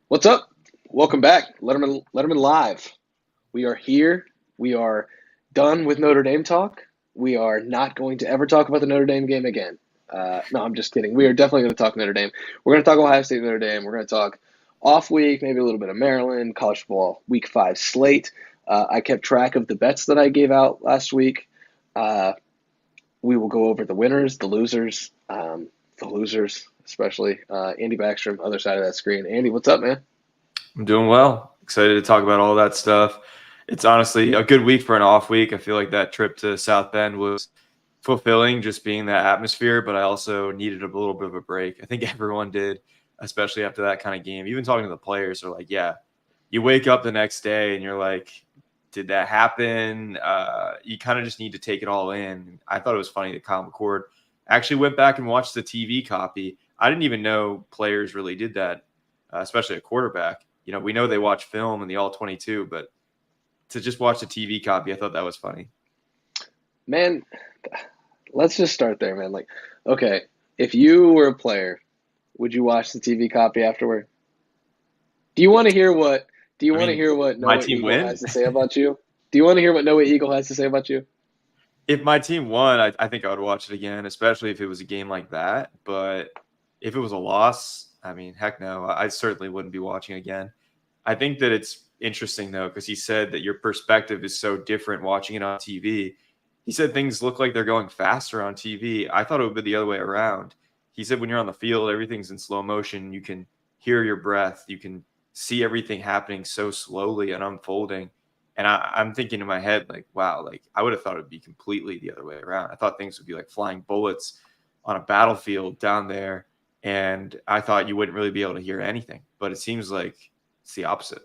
What's up? Welcome back, Lettermen Live. We are here. We are done with Notre Dame talk. We are not going to ever talk about the Notre Dame game again. No, I'm just kidding. We are definitely going to talk Notre Dame. We're going to talk Ohio State Notre Dame. We're going to talk off week, maybe a little bit of Maryland, college football, week 5 slate. I kept track of the bets that I gave out last week. Uh, we will go over the winners, the losers, especially Andy Backstrom, other side of that screen. Andy, what's up, man? I'm doing well. Excited to talk about all that stuff. It's honestly a good week for an off week. I feel like that trip to South Bend was fulfilling, just being that atmosphere, but I also needed a little bit of a break. I think everyone did, especially after that kind of game. Even talking to the players are like, yeah, you wake up the next day and you're like, did that happen? You kind of just need to take it all in. I thought it was funny that Kyle McCord actually went back and watched the TV copy. I didn't even know players really did that, especially a quarterback. We know they watch film in the all 22, but to just watch the TV copy, I thought that was funny. Man, let's just start there, man. Like, okay, if you were a player, would you watch the TV copy afterward? Do you want to hear what do you I want to mean, hear what my Noah team Eagle win. has to say about you? Do you want to hear what Noah Eagle has to say about you? If my team won, I think I would watch it again, especially if it was a game like that. But if it was a loss, I mean, heck no, I certainly wouldn't be watching again. I think that it's interesting though, because he said that your perspective is so different watching it on TV. He said things look like they're going faster on TV. I thought it would be the other way around. He said when you're on the field, everything's in slow motion. You can hear your breath. You can see everything happening so slowly and unfolding. And I'm thinking in my head, like, wow, like I would have thought it would be completely the other way around. I thought things would be like flying bullets on a battlefield down there. And I thought you wouldn't really be able to hear anything. But it seems like it's the opposite.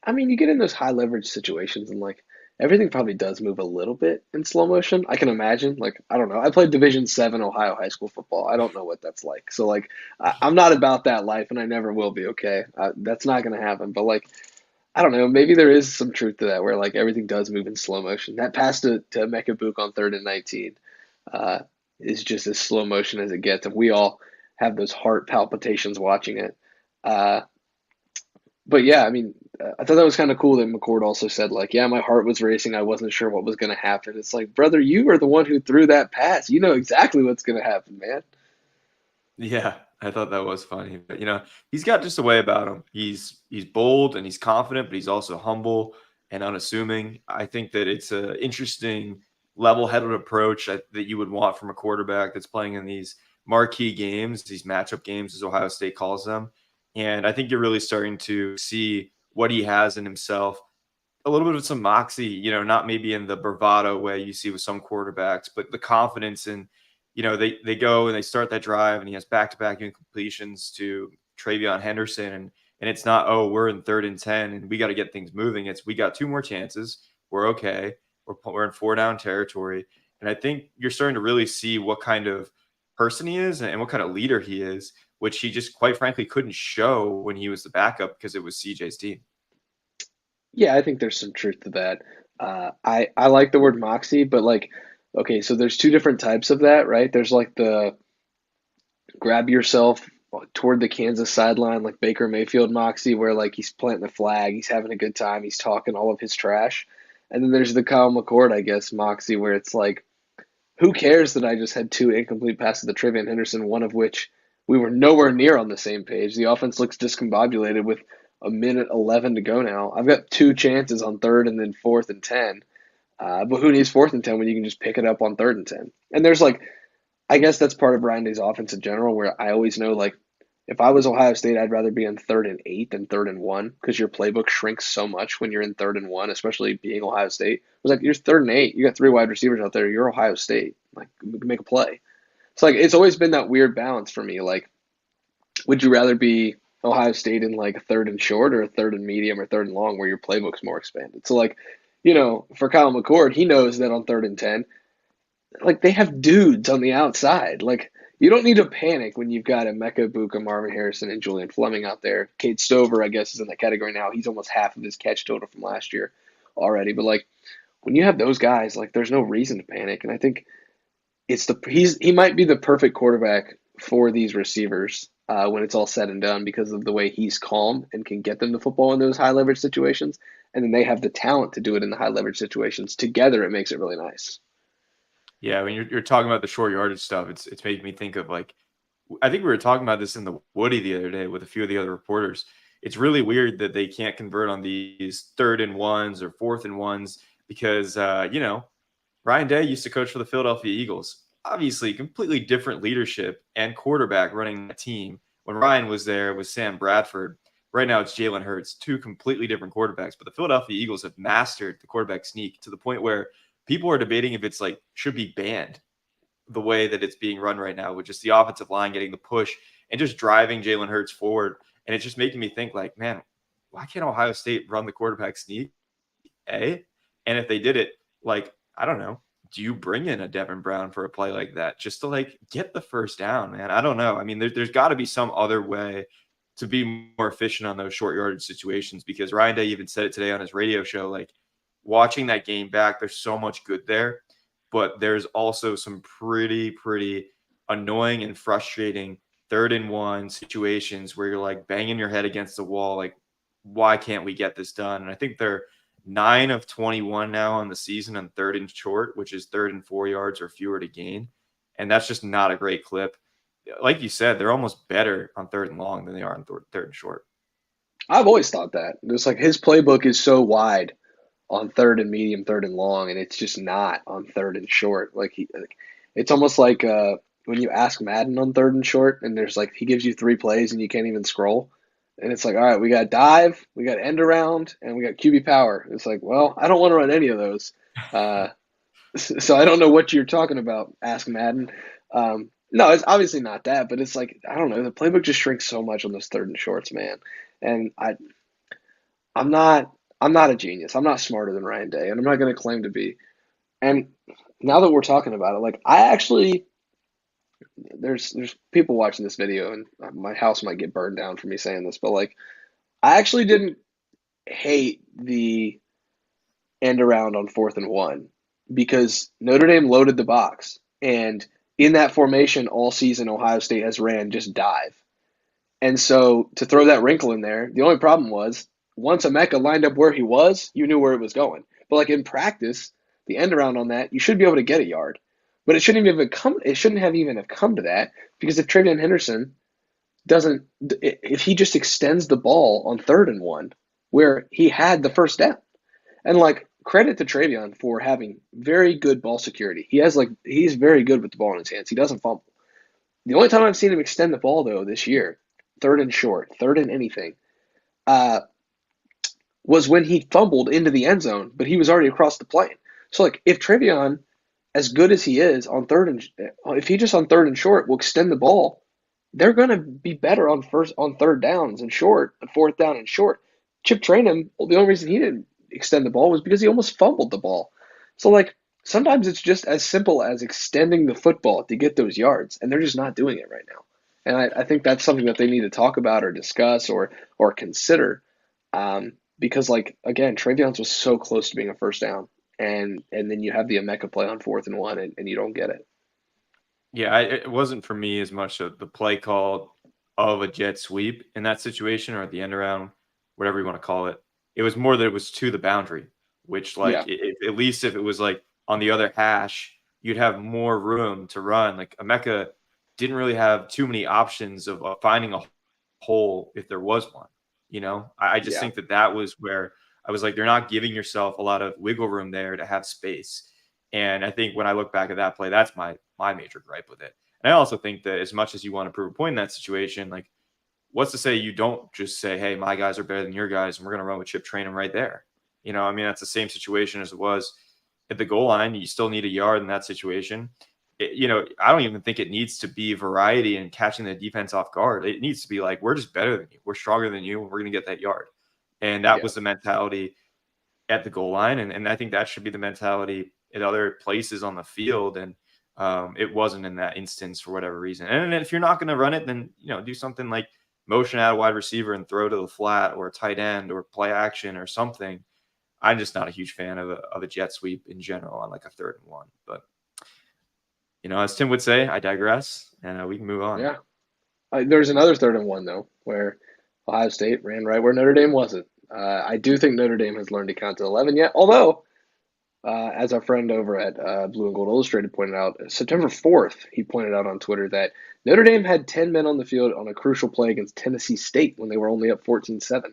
I mean, you get in those high leverage situations and like everything probably does move a little bit in slow motion. I can imagine. Like, I don't know. I played Division 7 Ohio high school football. I don't know what that's like. So like, I'm not about that life, and I never will be. Okay, that's not gonna happen. But like, I don't know. Maybe there is some truth to that, where like everything does move in slow motion. That pass to Mecca on 3rd and 19 uh, is just as slow motion as it gets, and we all have those heart palpitations watching it. Uh, but yeah, I mean, I thought that was kind of cool that McCord also said like, yeah, my heart was racing. I wasn't sure what was going to happen. It's like, brother, you are the one who threw that pass. You know exactly what's going to happen, man. Yeah, I thought that was funny. But he's got just a way about him. He's bold and he's confident, but he's also humble and unassuming. I think that it's an interesting level-headed approach that you would want from a quarterback that's playing in these marquee games, these matchup games, as Ohio State calls them. And I think you're really starting to see what he has in himself. A little bit of some moxie, not maybe in the bravado way you see with some quarterbacks, but the confidence in, they go and they start that drive and he has back-to-back incompletions to Travion Henderson. And it's not, oh, we're in 3rd and 10 and we got to get things moving. It's we got 2 more chances. We're okay. We're in 4-down territory. And I think you're starting to really see what kind of person he is and what kind of leader he is, which he just quite frankly couldn't show when he was the backup because it was CJ's team. Yeah, I think there's some truth to that. I like the word moxie, but like, okay, so there's two different types of that, right? There's like the grab yourself toward the Kansas sideline, like Baker Mayfield moxie, where like he's planting the flag, he's having a good time, he's talking all of his trash. And then there's the Kyle McCord, I guess, moxie, where it's like, who cares that I just had 2 incomplete passes to Travion Henderson, one of which we were nowhere near on the same page. The offense looks discombobulated with a minute 11 to go now. I've got 2 chances on 3rd and then 4th and 10. But who needs 4th and 10 when you can just pick it up on 3rd and 10? And there's like, I guess that's part of Ryan Day's offense in general, where I always know like if I was Ohio State, I'd rather be on 3rd and 8 than 3rd and 1 because your playbook shrinks so much when you're in 3rd and 1, especially being Ohio State. It was like you're 3rd and 8, you got 3 wide receivers out there, you're Ohio State, like make a play. It's like it's always been that weird balance for me. Like, would you rather be Ohio State in like a 3rd and short or a 3rd and medium or 3rd and long where your playbook's more expanded? So like, for Kyle McCord, he knows that on 3rd and 10, like they have dudes on the outside. Like you don't need to panic when you've got a Mecca Buka, Marvin Harrison, and Julian Fleming out there. Cade Stover, I guess, is in that category now. He's almost half of his catch total from last year already. But like when you have those guys, like there's no reason to panic. And I think he might be the perfect quarterback for these receivers. when it's all said and done because of the way he's calm and can get them the football in those high leverage situations. And then they have the talent to do it in the high leverage situations. Together, it makes it really nice. Yeah, when you're talking about the short yardage stuff, it's making me think of like I think we were talking about this in the Woody the other day with a few of the other reporters. It's really weird that they can't convert on these 3rd-and-1s or 4th-and-1s because Ryan Day used to coach for the Philadelphia Eagles. Obviously, completely different leadership and quarterback running the team. When Ryan was there, with Sam Bradford. Right now, it's Jalen Hurts, two completely different quarterbacks. But the Philadelphia Eagles have mastered the quarterback sneak to the point where people are debating if it's like should be banned the way that it's being run right now, with just the offensive line getting the push and just driving Jalen Hurts forward. And it's just making me think like, man, why can't Ohio State run the quarterback sneak? A, and if they did it, like, I don't know, do you bring in a Devin Brown for a play like that just to like get the first down, man? I don't know. I mean, there's got to be some other way to be more efficient on those short yardage situations, because Ryan Day even said it today on his radio show. Like, watching that game back, there's so much good there, but there's also some pretty annoying and frustrating 3rd-and-1 situations where you're like banging your head against the wall. Like, why can't we get this done? And I think they're 9 of 21 now on the season on 3rd and short, which is 3rd and 4 yards or fewer to gain. And that's just not a great clip. Like you said, they're almost better on 3rd and long than they are on 3rd and short. I've always thought that. It's like his playbook is so wide on third and medium, 3rd and long, and it's just not on 3rd and short. It's almost like when you ask Madden on 3rd and short, and there's like he gives you 3 plays and you can't even scroll, and it's like, all right, we got dive, we got end around, and we got QB power. It's like, well, I don't want to run any of those, so I don't know what you're talking about. Ask Madden. No, it's obviously not that, but it's like I don't know. The playbook just shrinks so much on those 3rd and shorts, man. And I'm not I'm not a genius. I'm not smarter than Ryan Day, and I'm not going to claim to be. And now that we're talking about it, like I actually there's people watching this video, and my house might get burned down for me saying this, but like I actually didn't hate the end around on 4th and 1 because Notre Dame loaded the box, and in that formation all season Ohio State has ran just dive. And so to throw that wrinkle in there, the only problem was once Emeka lined up where he was, you knew where it was going. But like in practice, the end around on that, you should be able to get a yard. But it shouldn't have even have come to that because if Travion Henderson doesn't if he just extends the ball on 3rd and 1 where he had the first down. And like credit to Travion for having very good ball security. He's very good with the ball in his hands. He doesn't fumble. The only time I've seen him extend the ball though this year, 3rd and short, 3rd and anything, uh, was when he fumbled into the end zone, but he was already across the plane. So like if Travion, as good as he is on if he just on 3rd and short will extend the ball, they're going to be better on 3rd downs and short, and 4th down and short. Chip Trayanum, well, the only reason he didn't extend the ball was because he almost fumbled the ball. So like sometimes it's just as simple as extending the football to get those yards, and they're just not doing it right now. And I think that's something that they need to talk about or discuss or consider, because like again, Trayvon's was so close to being a first down, and then you have the Emeka play on 4th and 1, and you don't get it. Yeah, it wasn't for me as much of the play call of a jet sweep in that situation, or the end around, whatever you want to call it. It was more that it was to the boundary, which like Yeah, at least if it was like on the other hash, you'd have more room to run. Like Emeka didn't really have too many options of finding a hole if there was one. I just yeah. think that was where I was like, they're not giving yourself a lot of wiggle room there to have space. And I think when I look back at that play, that's my major gripe with it. And I also think that as much as you want to prove a point in that situation, like what's to say you don't just say, hey, my guys are better than your guys, and we're going to run with Chip Trayanum right there. I mean, that's the same situation as it was at the goal line. You still need a yard in that situation. I don't even think it needs to be variety and catching the defense off guard. It needs to be like, we're just better than you. We're stronger than you. And we're going to get that yard. And that Yeah. was the mentality at the goal line. And I think that should be the mentality at other places on the field. And it wasn't in that instance for whatever reason. And if you're not going to run it, then, do something like motion out a wide receiver and throw to the flat or a tight end or play action or something. I'm just not a huge fan of a jet sweep in general on like a 3rd and 1. But, as Tim would say, I digress, and we can move on. Yeah. There's another 3rd and 1 though, where Ohio State ran right where Notre Dame wasn't. I do think Notre Dame has learned to count to 11 yet, although as our friend over at Blue and Gold Illustrated pointed out, September 4th, he pointed out on Twitter that Notre Dame had 10 men on the field on a crucial play against Tennessee State when they were only up 14-7.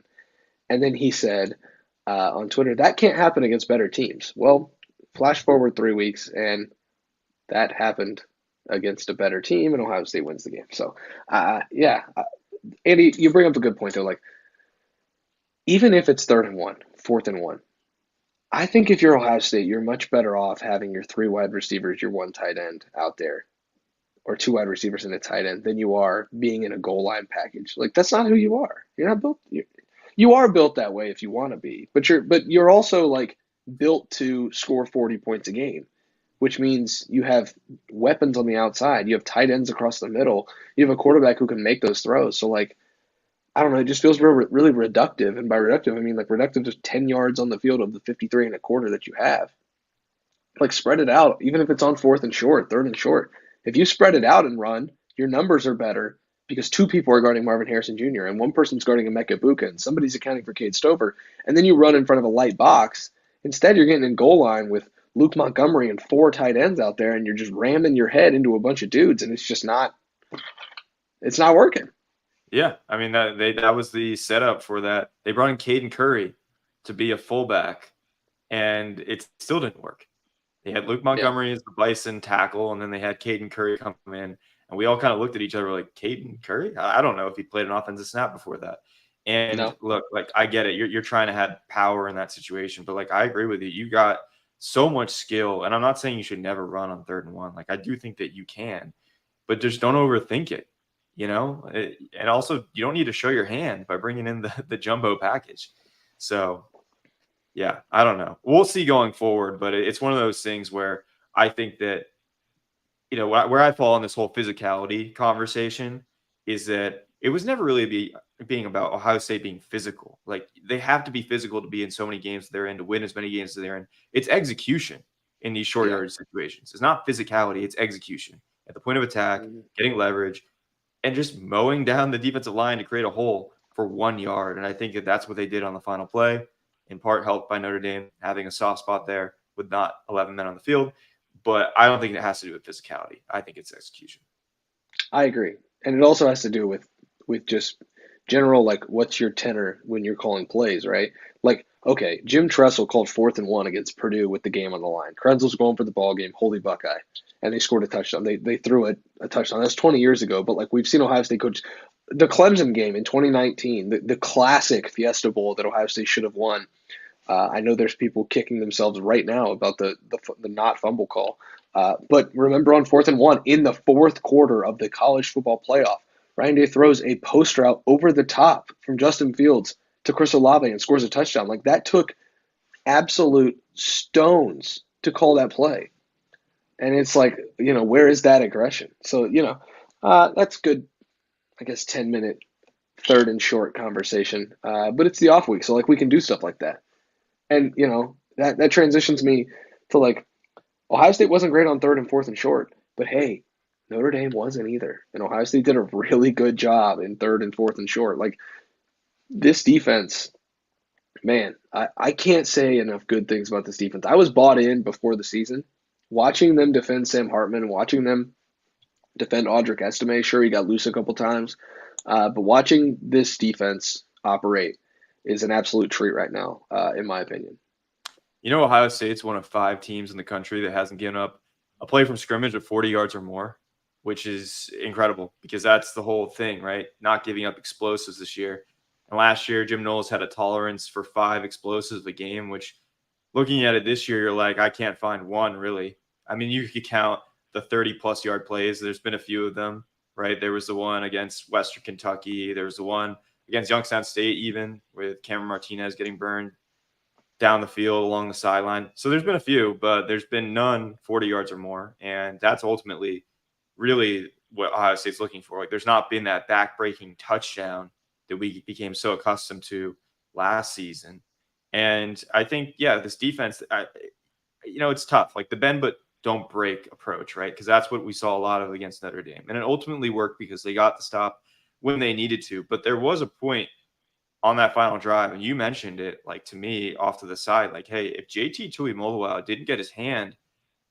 And then he said on Twitter, that can't happen against better teams. Well, flash forward 3 weeks, and that happened against a better team, and Ohio State wins the game. So, yeah, Andy, you bring up a good point, though. Like, even if it's 3rd and 1, 4th and 1, I think if you're Ohio State, you're much better off having your 3 wide receivers, your 1 tight end out there, or 2 wide receivers and a tight end, than you are being in a goal line package. Like that's not who you are. You're not built. You are built that way if you want to be, but you're also like built to score 40 points a game, which means you have weapons on the outside. You have tight ends across the middle. You have a quarterback who can make those throws. So like I don't know, it just feels really reductive. And by reductive, I mean like reductive to 10 yards on the field of the 53 and a quarter that you have. Like spread it out, even if it's on 4th and short, 3rd and short. If you spread it out and run, your numbers are better because 2 people are guarding Marvin Harrison Jr. and 1 person's guarding Emeka Buka and somebody's accounting for Cade Stover. And then you run in front of a light box. Instead, you're getting in goal line with Luke Montgomery and 4 tight ends out there, and you're just ramming your head into a bunch of dudes, and it's not working. Yeah, I mean that was the setup for that. They brought in Caden Curry to be a fullback, and it still didn't work. They had Luke Yeah. Montgomery as the Bison tackle, and then they had Caden Curry come in, and we all kind of looked at each other like, Caden Curry? I don't know if he played an offensive snap before that. And No. look, like I get it. You're trying to have power in that situation, but like I agree with you. You got so much skill, and I'm not saying you should never run on 3rd and 1. Like I do think that you can, but just don't overthink it. And also you don't need to show your hand by bringing in the jumbo package. So yeah, I don't know. We'll see going forward, but it's one of those things where I think that, where I fall in this whole physicality conversation is that it was never really being about Ohio State being physical. Like they have to be physical to be in so many games they're in, to win as many games as they're in. It's execution in these short Yeah. yardage situations. It's not physicality, it's execution at the point of attack, Mhm. getting leverage, and just mowing down the defensive line to create a hole for 1 yard. And I think that that's what they did on the final play, in part helped by Notre Dame having a soft spot there with not 11 men on the field. But I don't think it has to do with physicality. I think it's execution. I agree. And it also has to do with just general like what's your tenor when you're calling plays, right? Like, okay, Jim Tressel called 4th and 1 against Purdue with the game on the line. Krenzel's going for the ball game, holy Buckeye. And they scored a touchdown. They threw a touchdown. That's 20 years ago, but like we've seen Ohio State coach the Clemson game in 2019, the classic Fiesta Bowl that Ohio State should have won. I know there's people kicking themselves right now about the not fumble call. But remember on 4th and 1 in the 4th quarter of the college football playoff, Ryan Day throws a post route over the top from Justin Fields to Chris Olave and scores a touchdown. Like that took absolute stones to call that play. And it's like, where is that aggression? So, that's good, I guess, 10-minute 3rd and short conversation. But it's the off week. So, like, we can do stuff like that. And, that transitions me to like Ohio State wasn't great on 3rd and 4th and short, but hey, Notre Dame wasn't either. And Ohio State did a really good job in 3rd and 4th and short. Like this defense, man, I can't say enough good things about this defense. I was bought in before the season, watching them defend Sam Hartman, watching them defend Audric Estime. Sure, he got loose a couple times, but watching this defense operate is an absolute treat right now, in my opinion. Ohio State's one of 5 teams in the country that hasn't given up a play from scrimmage of 40 yards or more, which is incredible because that's the whole thing, right? Not giving up explosives this year. And last year, Jim Knowles had a tolerance for 5 explosives a game, which looking at it this year, you're like, I can't find one really. I mean, you could count the 30-plus yard plays. There's been a few of them, right? There was the one against Western Kentucky. There was the one against Youngstown State even with Cameron Martinez getting burned down the field along the sideline. So there's been a few, but there's been none 40 yards or more. And that's ultimately really what Ohio State's looking for. Like there's not been that back-breaking touchdown that we became so accustomed to last season. And I think, yeah, this defense, it's tough. Like the bend but don't break approach, right? Because that's what we saw a lot of against Notre Dame. And it ultimately worked because they got the stop when they needed to. But there was a point on that final drive, and you mentioned it, like, to me off to the side, like, hey, if JT Tuimoloau didn't get his hand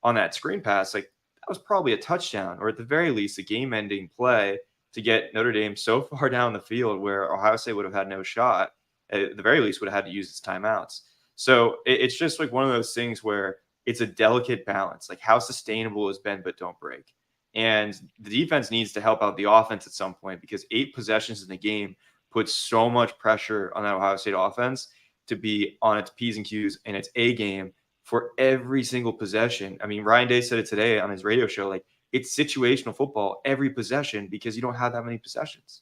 on that screen pass, like, that was probably a touchdown, or at the very least a game-ending play to get Notre Dame so far down the field where Ohio State would have had no shot. At the very least, would have had to use its timeouts. So it's just like one of those things where it's a delicate balance. Like, how sustainable is bend but don't break? And the defense needs to help out the offense at some point, because 8 possessions in the game puts so much pressure on that Ohio State offense to be on its P's and Q's and its A game for every single possession. I mean, Ryan Day said it today on his radio show, like, it's situational football every possession because you don't have that many possessions.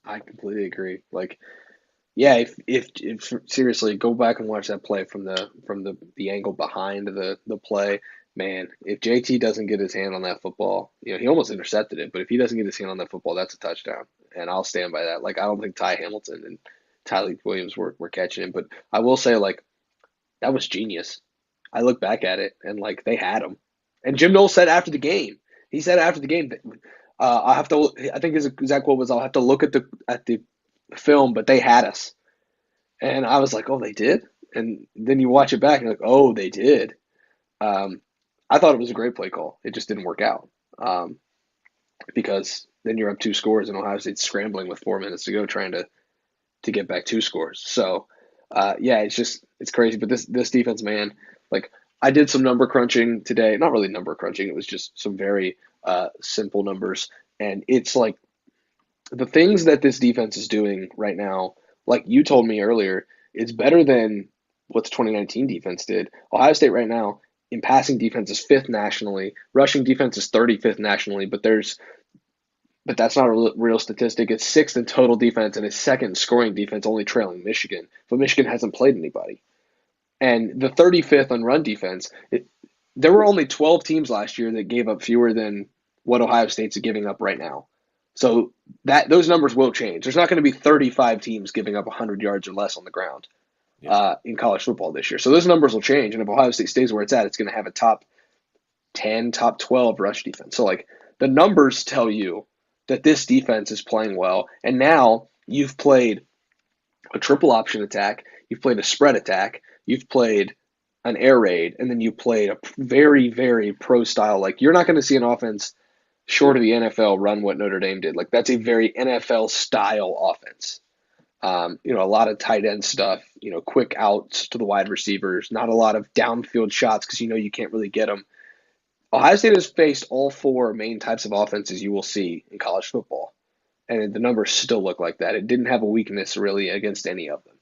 I completely agree. Like, yeah, if seriously, go back and watch that play from the angle behind the play. Man, if JT doesn't get his hand on that football, he almost intercepted it, but if he doesn't get his hand on that football, that's a touchdown. And I'll stand by that. Like, I don't think Ty Hamilton and Tyleik Williams were catching him, but I will say, like, that was genius. I look back at it and, like, they had him. And Jim Knowles said after the game, he said after the game, I think his exact quote was, I'll have to look at the film, but they had us. And I was like, oh, they did? And then you watch it back and you're like, oh, they did. I thought it was a great play call. It just didn't work out, because then you're up 2 scores and Ohio State's scrambling with 4 minutes to go, trying to get back 2 scores. So, yeah, it's crazy. But this defense, man, like, I did some number crunching today. Not really number crunching. It was just some very simple numbers. And it's like the things that this defense is doing right now, like you told me earlier, it's better than what the 2019 defense did. Ohio State right now in passing defense is 5th nationally. Rushing defense is 35th nationally, but that's not a real statistic. It's 6th in total defense and it's 2nd in scoring defense, only trailing Michigan. But Michigan hasn't played anybody. And the 35th on run defense, there were only 12 teams last year that gave up fewer than what Ohio State's giving up right now. So those numbers will change. There's not going to be 35 teams giving up 100 yards or less on the ground in college football this year. So those numbers will change. And if Ohio State stays where it's at, it's going to have a top 10, top 12 rush defense. So, like, the numbers tell you that this defense is playing well. And now you've played a triple option attack, you've played a spread attack, you've played an air raid, and then you played a very, very pro style. Like, you're not going to see an offense short of the NFL run what Notre Dame did. Like, that's a very NFL style offense. A lot of tight end stuff, quick outs to the wide receivers, not a lot of downfield shots because you can't really get them. Ohio State has faced all 4 main types of offenses you will see in college football, and the numbers still look like that. It didn't have a weakness really against any of them.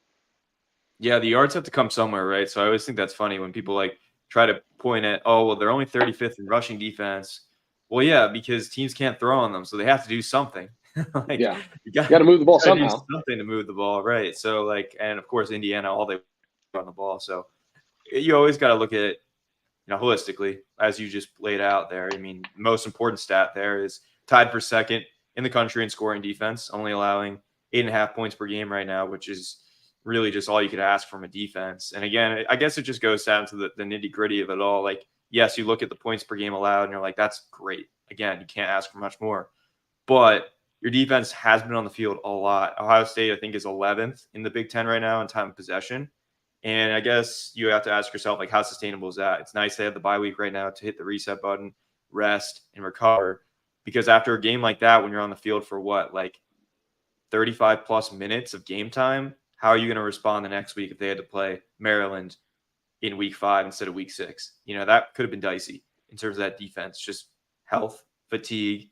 Yeah, the yards have to come somewhere, right? So I always think that's funny when people, like, try to point at, oh, well, they're only 35th in rushing defense. Well, yeah, because teams can't throw on them, so they have to do something. Like, yeah, you got to move the ball somehow. Do something to move the ball, right? So, like, and of course, Indiana, all they run the ball. So you always got to look at it, holistically, as you just laid out there. I mean, most important stat there is tied for 2nd in the country in scoring defense, only allowing 8.5 points per game right now, which is really just all you could ask from a defense. And again, I guess it just goes down to the nitty gritty of it all. Like, yes, you look at the points per game allowed and you're like, that's great. Again, you can't ask for much more. But your defense has been on the field a lot. Ohio State, I think, is 11th in the Big Ten right now in time of possession. And I guess you have to ask yourself, like, how sustainable is that? It's nice to have the bye week right now to hit the reset button, rest, and recover. Because after a game like that, when you're on the field for 35 plus minutes of game time, how are you going to respond the next week if they had to play Maryland in week 5 instead of week 6? That could have been dicey in terms of that defense, just health, fatigue,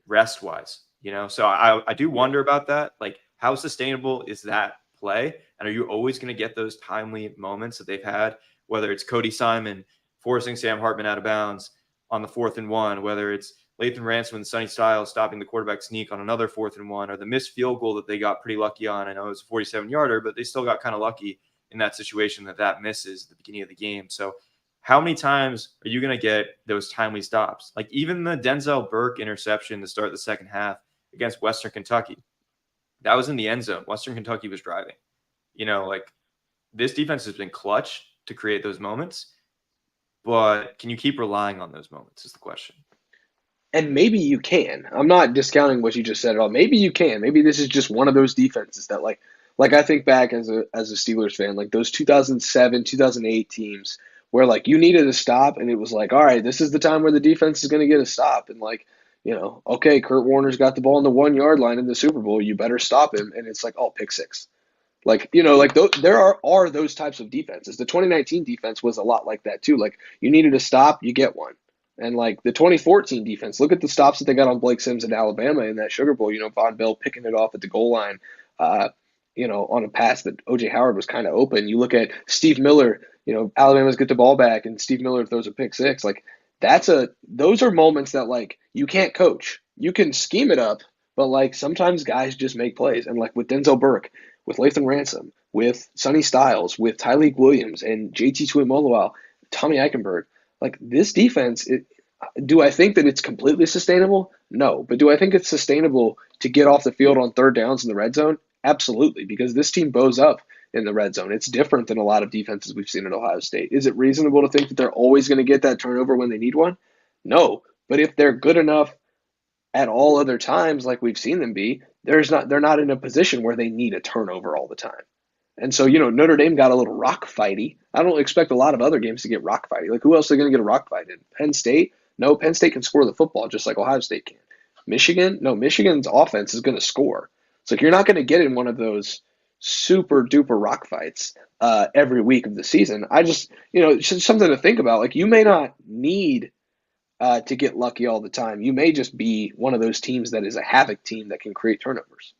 rest wise, So I do wonder about that. Like, how sustainable is that play? And are you always going to get those timely moments that they've had, whether it's Cody Simon forcing Sam Hartman out of bounds on the 4th and 1, whether it's Lathan Ransom and Sonny Styles stopping the quarterback sneak on another 4th and 1, or the missed field goal that they got pretty lucky on. I know it was a 47-yarder, but they still got kind of lucky in that situation that misses at the beginning of the game. So how many times are you going to get those timely stops? Like, even the Denzel Burke interception to start the second half against Western Kentucky, that was in the end zone. Western Kentucky was driving. Like, this defense has been clutch to create those moments, but can you keep relying on those moments is the question. And maybe you can. I'm not discounting what you just said at all. Maybe you can. Maybe this is just one of those defenses that like I think back as a Steelers fan, like those 2007, 2008 teams where like you needed a stop and it was like, all right, this is the time where the defense is going to get a stop and like, okay, Kurt Warner's got the ball on the 1 yard line in the Super Bowl, you better stop him and it's like, oh, pick six. Like, there are those types of defenses. The 2019 defense was a lot like that too. Like, you needed a stop, you get one. And like the 2014 defense, look at the stops that they got on Blake Sims in Alabama in that Sugar Bowl. Von Bell picking it off at the goal line, uh, on a pass that OJ Howard was kind of open. You look at Steve Miller, Alabama's get the ball back and Steve Miller throws a pick six. Like, those are moments that like you can't coach. You can scheme it up, but like sometimes guys just make plays. And like with Denzel Burke, with Lathan Ransom, with Sonny Styles, with Tyleek Williams and JT Tuimoloau, Tommy Eichenberg, like this defense, do I think that it's completely sustainable? No. But do I think it's sustainable to get off the field on third downs in the red zone? Absolutely, because this team bows up in the red zone. It's different than a lot of defenses we've seen at Ohio State. Is it reasonable to think that they're always going to get that turnover when they need one? No. But if they're good enough at all other times, like we've seen them be, they're not in a position where they need a turnover all the time. And so, Notre Dame got a little rock fighty. I don't expect a lot of other games to get rock fighty. Like, who else are going to get a rock fight in? Penn State? No, Penn State can score the football just like Ohio State can. Michigan? No, Michigan's offense is going to score. It's like you're not going to get in one of those super duper rock fights every week of the season. I just, it's just something to think about. Like, you may not need to get lucky all the time. You may just be one of those teams that is a havoc team that can create turnovers.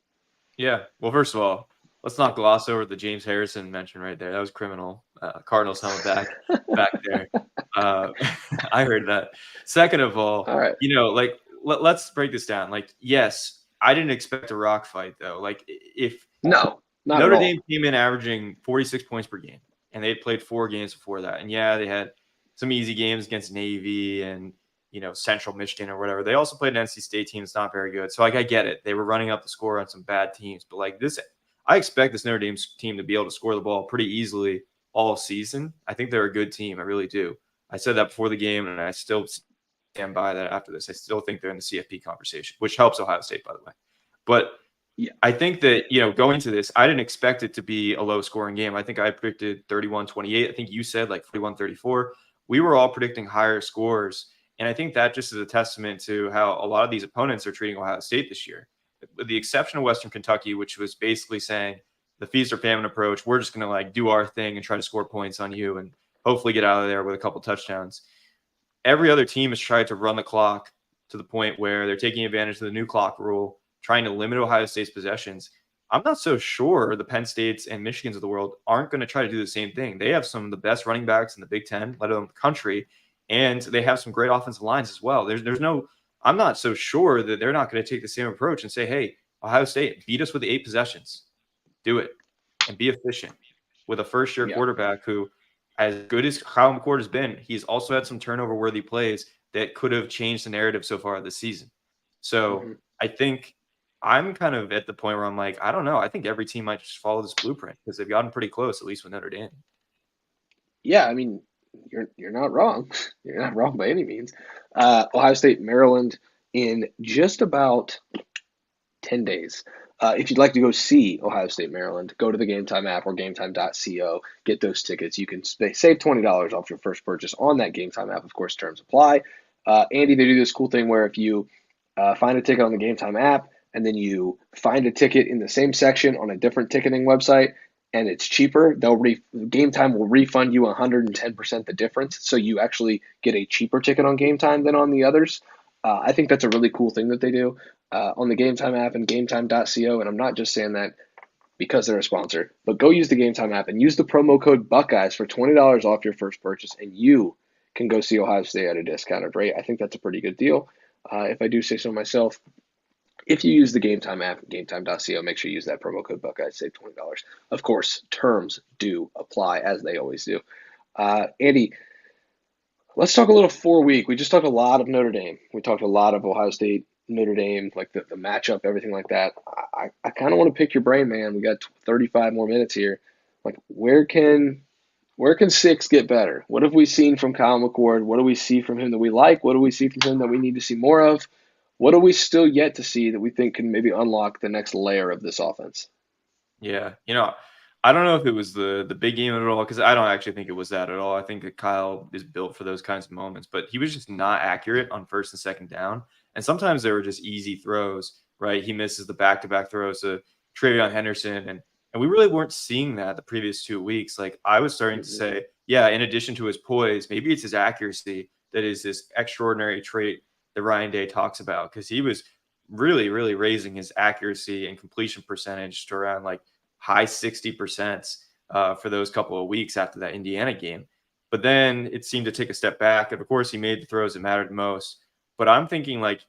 Yeah. Well, first of all, let's not gloss over the James Harrison mention right there. That was criminal. Cardinals helmet back there. I heard that. Second of all, All right. like let's break this down. Like, yes, I didn't expect a rock fight though. Like, if No, not at Notre all. Dame came in averaging 46 points per game, and they had played 4 games before that, and yeah, they had some easy games against Navy and Central Michigan or whatever. They also played an NC State team that's not very good. So like I get it. They were running up the score on some bad teams, but like this, I expect this Notre Dame team to be able to score the ball pretty easily all season. I think they're a good team. I really do. I said that before the game, and I still stand by that after this. I still think they're in the CFP conversation, which helps Ohio State, by the way. But Yeah. I think that, going into this, I didn't expect it to be a low-scoring game. I think I predicted 31-28. I think you said like 41-34. We were all predicting higher scores. And I think that just is a testament to how a lot of these opponents are treating Ohio State this year. With the exception of Western Kentucky, which was basically saying the feast or famine approach, we're just going to like do our thing and try to score points on you and hopefully get out of there with a couple touchdowns. Every other team has tried to run the clock to the point where they're taking advantage of the new clock rule, trying to limit Ohio State's possessions. I'm not so sure the Penn States and Michigans of the world aren't going to try to do the same thing. They have some of the best running backs in the Big Ten, let alone the country, and they have some great offensive lines as well. I'm not so sure that they're not going to take the same approach and say, hey, Ohio State, beat us with 8 possessions. Do it and be efficient with a first-year quarterback who, as good as Kyle McCord has been, he's also had some turnover-worthy plays that could have changed the narrative so far this season. So I think I'm kind of at the point where I'm like, I don't know. I think every team might just follow this blueprint because they've gotten pretty close, at least with Notre Dame. Yeah, I mean, you're not wrong. You're not wrong by any means. Ohio State, Maryland in just about 10 days. If you'd like to go see Ohio State, Maryland, go to the Game Time app or gametime.co. Get those tickets. You can save $20 off your first purchase on that Game Time app. Of course, terms apply. Andy, they do this cool thing where if you find a ticket on the Game Time app and then you find a ticket in the same section on a different ticketing website, and it's cheaper, Game Time will refund you 110% the difference. So you actually get a cheaper ticket on Game Time than on the others. I think that's a really cool thing that they do on the Game Time app and gametime.co. And I'm not just saying that because they're a sponsor, but go use the Game Time app and use the promo code Buckeyes for $20 off your first purchase, and you can go see Ohio State at a discounted rate. I think that's a pretty good deal. If I do say so myself, if you use the Game Time app, gametime.co, make sure you use that promo code Buckeyes, save $20. Of course, terms do apply, as they always do. Andy, let's talk a little 4-week. We just talked a lot of Notre Dame. We talked a lot of Ohio State, Notre Dame, like the matchup, everything like that. I kind of want to pick your brain, man. We got 35 more minutes here. Like, where can Where can six get better? What have we seen from Kyle McCord? What do we see from him that we like? What do we see from him that we need to see more of? What do we still yet to see that we think can maybe unlock the next layer of this offense? Yeah, I don't know if it was the big game at all because I don't actually think it was that at all. I think that Kyle is built for those kinds of moments, but he was just not accurate on first and second down, and sometimes they were just easy throws. Right, he misses the back-to-back throws to Travion Henderson, and we really weren't seeing that the previous 2 weeks. Like I was starting to Mm-hmm. say, yeah, in addition to his poise, maybe it's his accuracy that is this extraordinary trait that Ryan Day talks about because he was really, really raising his accuracy and completion percentage to around like high 60% for those couple of weeks after that Indiana game. But then it seemed to take a step back. And of course, he made the throws that mattered most. But I'm thinking, like,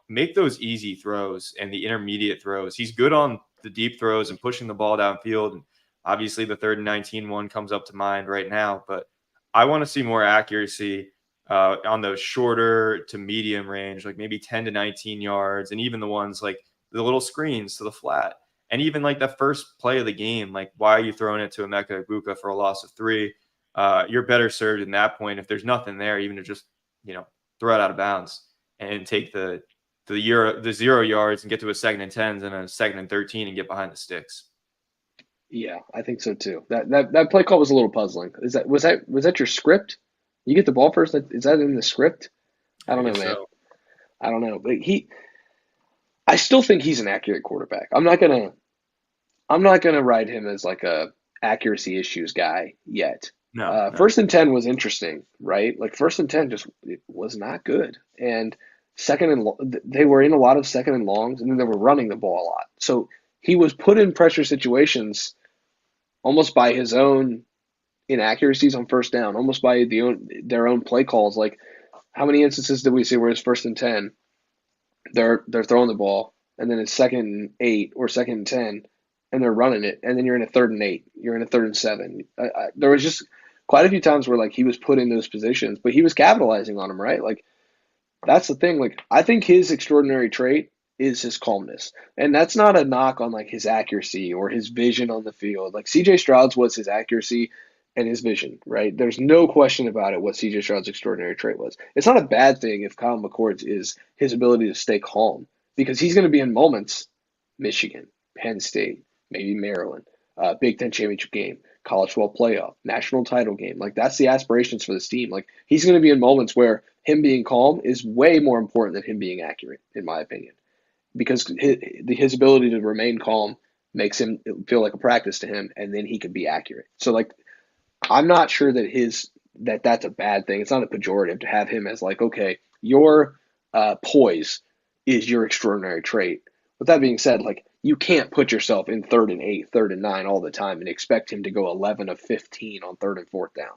make those easy throws and the intermediate throws. He's good on the deep throws and pushing the ball downfield. And obviously, the 3rd and 19 one comes up to mind right now. But I want to see more accuracy on those shorter to medium range, like maybe 10 to 19 yards, and even the ones like the little screens to the flat. And even like the first play of the game, like why are you throwing it to Emeka Egbuka for a loss of 3? You're better served in that point if there's nothing there, even to just throw it out of bounds and take the 0 yards and get to a 2nd and 10s and a 2nd and 13 and get behind the sticks. Yeah, I think so too. That play call was a little puzzling. Was that your script? You get the ball first. Is that in the script? I I don't know, guess man. so. I don't know. But I still think he's an accurate quarterback. I'm not gonna ride him as like a accuracy issues guy yet. No, no. 1st and 10 was interesting, right? Like 1st and 10 just it was not good, and they were in a lot of 2nd and longs, and then they were running the ball a lot. So he was put in pressure situations almost by his own inaccuracies on first down, almost by their own play calls. Like how many instances did we see where it's 1st and 10, they're throwing the ball, and then it's 2nd and 8 or 2nd and 10, and they're running it, and then you're in a 3rd and 8, you're in a 3rd and 7. There was just quite a few times where like he was put in those positions, but he was capitalizing on them, right? Like that's the thing. Like I think his extraordinary trait is his calmness, and that's not a knock on like his accuracy or his vision on the field. Like C.J. Stroud's was his accuracy and his vision, right? There's no question about it what C.J. Stroud's extraordinary trait was. It's not a bad thing if Kyle McCord's is his ability to stay calm because he's going to be in moments, Michigan, Penn State, maybe Maryland, Big Ten championship game, college football playoff, national title game. Like that's the aspirations for this team. Like he's going to be in moments where him being calm is way more important than him being accurate, in my opinion, because his ability to remain calm makes him feel like a practice to him, and then he can be accurate. So like I'm not sure that's a bad thing. It's not a pejorative to have him as like, okay, your poise is your extraordinary trait. With that being said, like you can't put yourself in 3rd and 8, 3rd and 9 all the time and expect him to go 11 of 15 on 3rd and 4th down.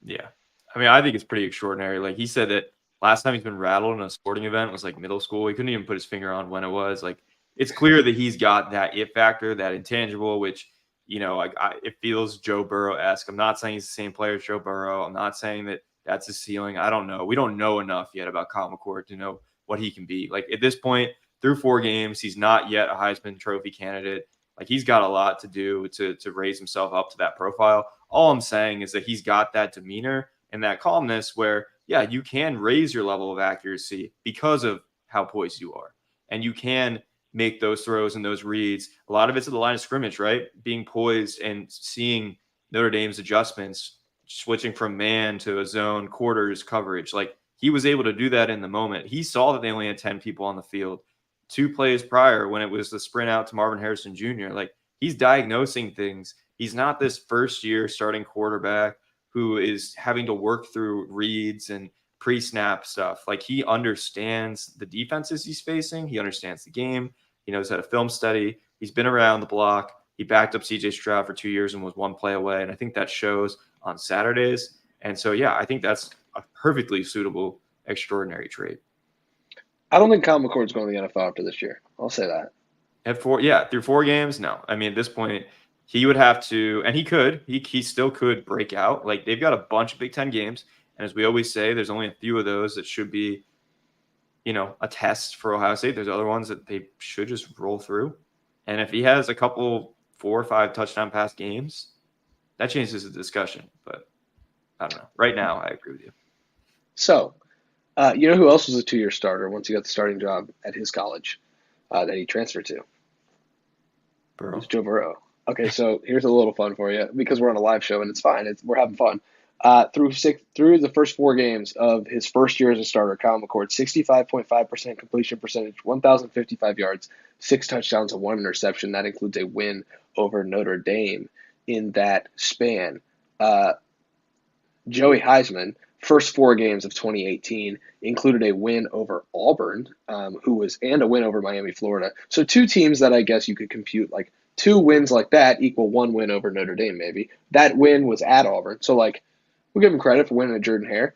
Yeah. I mean, I think it's pretty extraordinary. Like he said that last time he's been rattled in a sporting event was like middle school. He couldn't even put his finger on when it was. Like it's clear that he's got that it factor, that intangible, which, like it feels Joe Burrow-esque. I'm not saying he's the same player as Joe Burrow. I'm not saying that that's his ceiling. I don't know. We don't know enough yet about Kyle McCord to know what he can be. Like at this point, through 4 games, he's not yet a Heisman Trophy candidate. Like he's got a lot to do to raise himself up to that profile. All I'm saying is that he's got that demeanor and that calmness where, yeah, you can raise your level of accuracy because of how poised you are. And you can make those throws and those reads. A lot of it's at the line of scrimmage, right? Being poised and seeing Notre Dame's adjustments, switching from man to a zone quarters coverage. Like he was able to do that in the moment. He saw that they only had 10 people on the field 2 plays prior when it was the sprint out to Marvin Harrison Jr. Like he's diagnosing things. He's not this first year starting quarterback who is having to work through reads and pre-snap stuff. Like he understands the defenses he's facing. He understands the game. He knows how to film study. He's been around the block. He backed up CJ Stroud for 2 years and was 1 play away. And I think that shows on Saturdays. And so, yeah, I think that's a perfectly suitable, extraordinary trait. I don't think Kyle McCord's going to the NFL after this year. I'll say that. Through 4 games, no. I mean, at this point, he would have to, and he could, he still could break out. Like they've got a bunch of Big Ten games, and as we always say, there's only a few of those that should be, a test for Ohio State. There's other ones that they should just roll through. And if he has a couple 4 or 5 touchdown pass games, that changes the discussion. But I don't know. Right now, I agree with you. So, you know who else was a 2-year starter once he got the starting job at his college that he transferred to? It was Burrow. Joe Burrow. Okay, so here's a little fun for you because we're on a live show and it's fine. We're having fun. Through the first 4 games of his first year as a starter, Kyle McCord, 65.5% completion percentage, 1,055 yards, 6 touchdowns, and 1 interception. That includes a win over Notre Dame in that span. Joey Heisman, first 4 games of 2018 included a win over Auburn, and a win over Miami, Florida. So 2 teams that I guess you could compute like 2 wins like that equal 1 win over Notre Dame. Maybe that win was at Auburn. So like we'll give him credit for winning a Jordan Hare.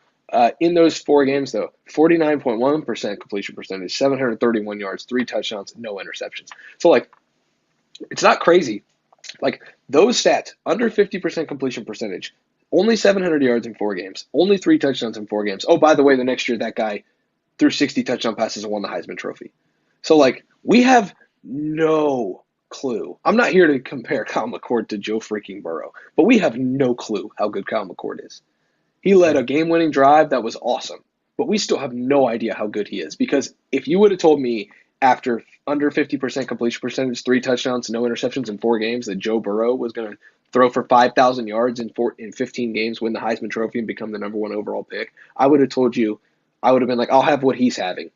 In those 4 games, though, 49.1% completion percentage, 731 yards, 3 touchdowns, no interceptions. So like it's not crazy. Like those stats, under 50% completion percentage, only 700 yards in 4 games, only 3 touchdowns in 4 games. Oh, by the way, the next year that guy threw 60 touchdown passes and won the Heisman Trophy. So like we have no clue. I'm not here to compare Kyle McCord to Joe freaking Burrow, but we have no clue how good Kyle McCord is. He led Yeah. a game-winning drive that was awesome, but we still have no idea how good he is because if you would have told me after under 50% completion percentage, 3 touchdowns, no interceptions in 4 games, that Joe Burrow was going to throw for 5,000 yards in 15 games, win the Heisman Trophy, and become the #1 overall pick, I would have told you, I would have been like, I'll have what he's having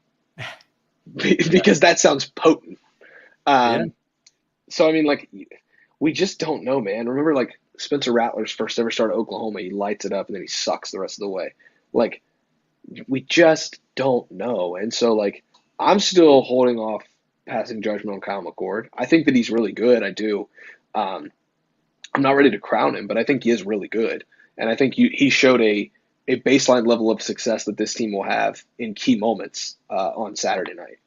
because that sounds potent. Yeah. So, I mean, like, we just don't know, man. Remember, like, Spencer Rattler's first ever start at Oklahoma, he lights it up and then he sucks the rest of the way. Like, we just don't know. And so, like, I'm still holding off passing judgment on Kyle McCord. I think that he's really good. I do. I'm not ready to crown him, but I think he is really good. And I think he showed a baseline level of success that this team will have in key moments on Saturday night.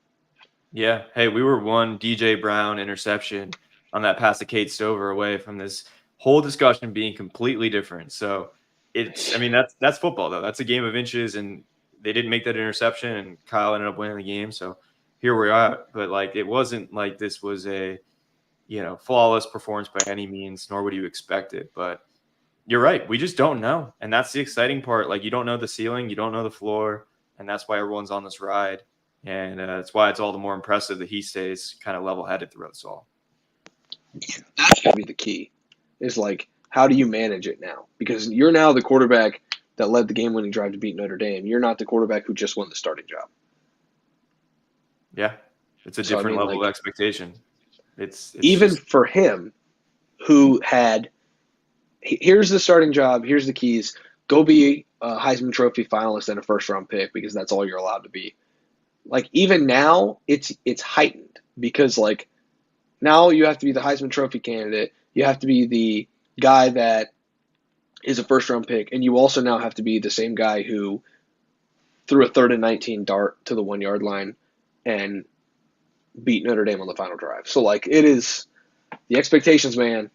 Yeah. Hey, we were one DJ Brown interception on that pass to Kate Stover away from this whole discussion being completely different. So I mean, that's football though. That's a game of inches, and they didn't make that interception, and Kyle ended up winning the game. So here we are. But like, it wasn't like this was a, flawless performance by any means, nor would you expect it. But you're right. We just don't know. And that's the exciting part. Like, you don't know the ceiling, you don't know the floor. And that's why everyone's on this ride. And that's why it's all the more impressive that he stays kind of level headed throughout this all. That's going to be the key is like, how do you manage it now? Because you're now the quarterback that led the game winning drive to beat Notre Dame. You're not the quarterback who just won the starting job. Yeah. It's a different level of expectation. It's even just, for him who had, here's the starting job, here's the keys, go be a Heisman Trophy finalist and a first round pick because that's all you're allowed to be. Like even now it's heightened because like now you have to be the Heisman Trophy candidate, you have to be the guy that is a first round pick, and you also now have to be the same guy who threw a 3rd and 19 dart to the 1 yard line and beat Notre Dame on the final drive. So like it is the expectations, man.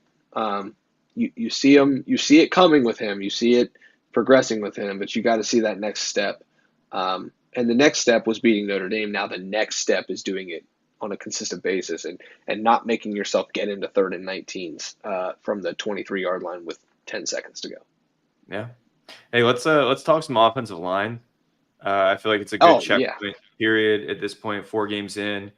You see him, you see it coming with him, you see it progressing with him, but you got to see that next step. And the next step was beating Notre Dame. Now the next step is doing it on a consistent basis and not making yourself get into 3rd and 19s from the 23-yard line with 10 seconds to go. Yeah. Hey, let's talk some offensive line. I feel like it's a good checkpoint period at this point, 4 games in,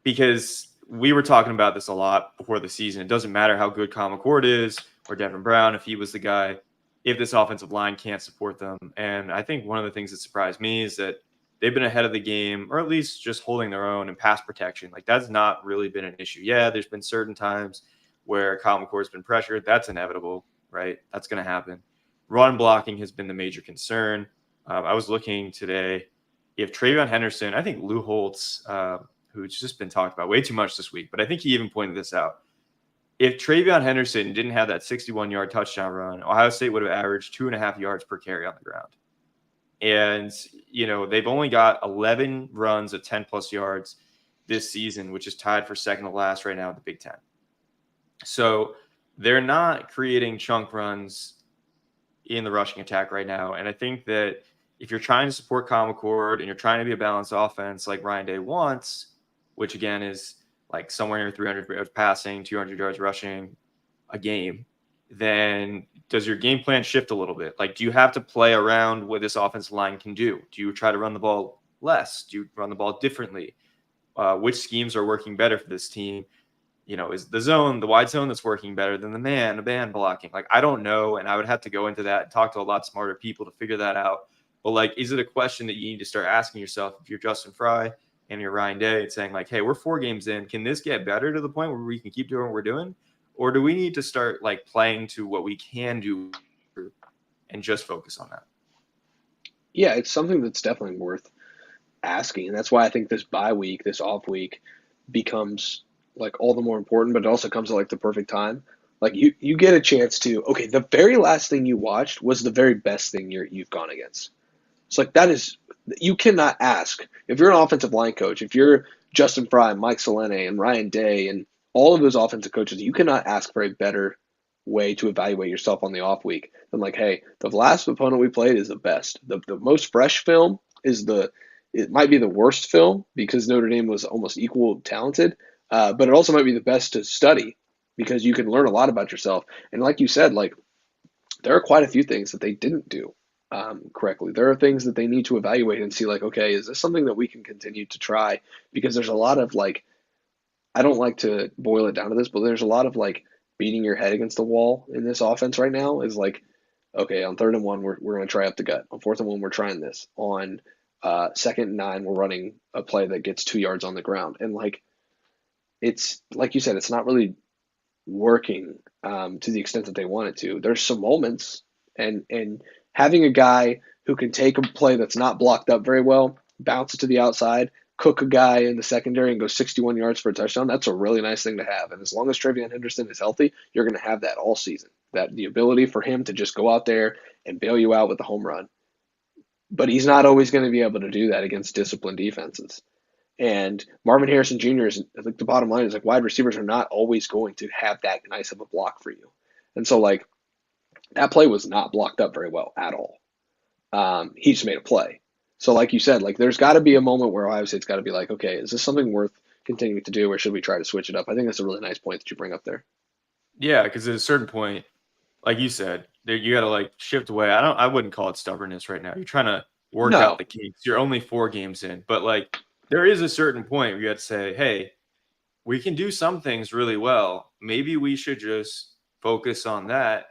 because we were talking about this a lot before the season. It doesn't matter how good Kyle McCord is or Devin Brown, if he was the guy, if this offensive line can't support them. And I think one of the things that surprised me is that they've been ahead of the game, or at least just holding their own in pass protection. Like, that's not really been an issue. Yeah, there's been certain times where Kyle McCord's been pressured. That's inevitable, right? That's going to happen. Run blocking has been the major concern. I was looking today. If Travion Henderson, I think Lou Holtz, who's just been talked about way too much this week, but I think he even pointed this out. If Travion Henderson didn't have that 61-yard touchdown run, Ohio State would have averaged 2.5 yards per carry on the ground. And, they've only got 11 runs of 10-plus yards this season, which is tied for second to last right now in the Big Ten. So they're not creating chunk runs in the rushing attack right now. And I think that if you're trying to support Kyle McCord and you're trying to be a balanced offense like Ryan Day wants, which again is like somewhere near 300 yards passing, 200 yards rushing a game, then does your game plan shift a little bit? Like, do you have to play around what this offensive line can do? Do you try to run the ball less? Do you run the ball differently? Which schemes are working better for this team? Is the wide zone that's working better than the man blocking? Like, I don't know. And I would have to go into that and talk to a lot smarter people to figure that out. But like, is it a question that you need to start asking yourself if you're Justin Fry and you're Ryan Day and saying like, hey, we're 4 games in. Can this get better to the point where we can keep doing what we're doing? Or do we need to start like playing to what we can do and just focus on that? Yeah, it's something that's definitely worth asking. And that's why I think this bye week, this off week, becomes like all the more important, but it also comes at like the perfect time. Like you get a chance to, okay, the very last thing you watched was the very best thing you've gone against. It's like that is you cannot ask if you're an offensive line coach, if you're Justin Fry, Mike Solene, and Ryan Day, and all of those offensive coaches, you cannot ask for a better way to evaluate yourself on the off week than like, hey, the last opponent we played is the best. The most fresh film is it might be the worst film because Notre Dame was almost equal talented, but it also might be the best to study because you can learn a lot about yourself. And like you said, like there are quite a few things that they didn't do correctly. There are things that they need to evaluate and see, like, okay, is this something that we can continue to try? Because there's a lot of like, I don't like to boil it down to this, but there's a lot of like beating your head against the wall in this offense right now. Is like, okay, on 3rd and 1, we're going to try up the gut. On 4th and 1, we're trying this. On 2nd and 9, we're running a play that gets 2 yards on the ground. And like, it's like you said, it's not really working to the extent that they want it to. There's some moments, and having a guy who can take a play that's not blocked up very well, bounce it to the outside, cook a guy in the secondary, and go 61 yards for a touchdown. That's a really nice thing to have. And as long as Travion Henderson is healthy, you're going to have that all season. That the ability for him to just go out there and bail you out with the home run. But he's not always going to be able to do that against disciplined defenses. And Marvin Harrison Jr. is like the bottom line is like wide receivers are not always going to have that nice of a block for you. And so like that play was not blocked up very well at all. He just made a play. So like you said, like there's got to be a moment where Ohio State's got to be like, okay, is this something worth continuing to do, or should we try to switch it up? I think that's a really nice point that you bring up there. Yeah, because at a certain point, like you said, you got to like shift away. I wouldn't call it stubbornness right now. You're trying to work out No, the kinks. You're only 4 games in, but like there is a certain point where you have to say, hey, we can do some things really well. Maybe we should just focus on that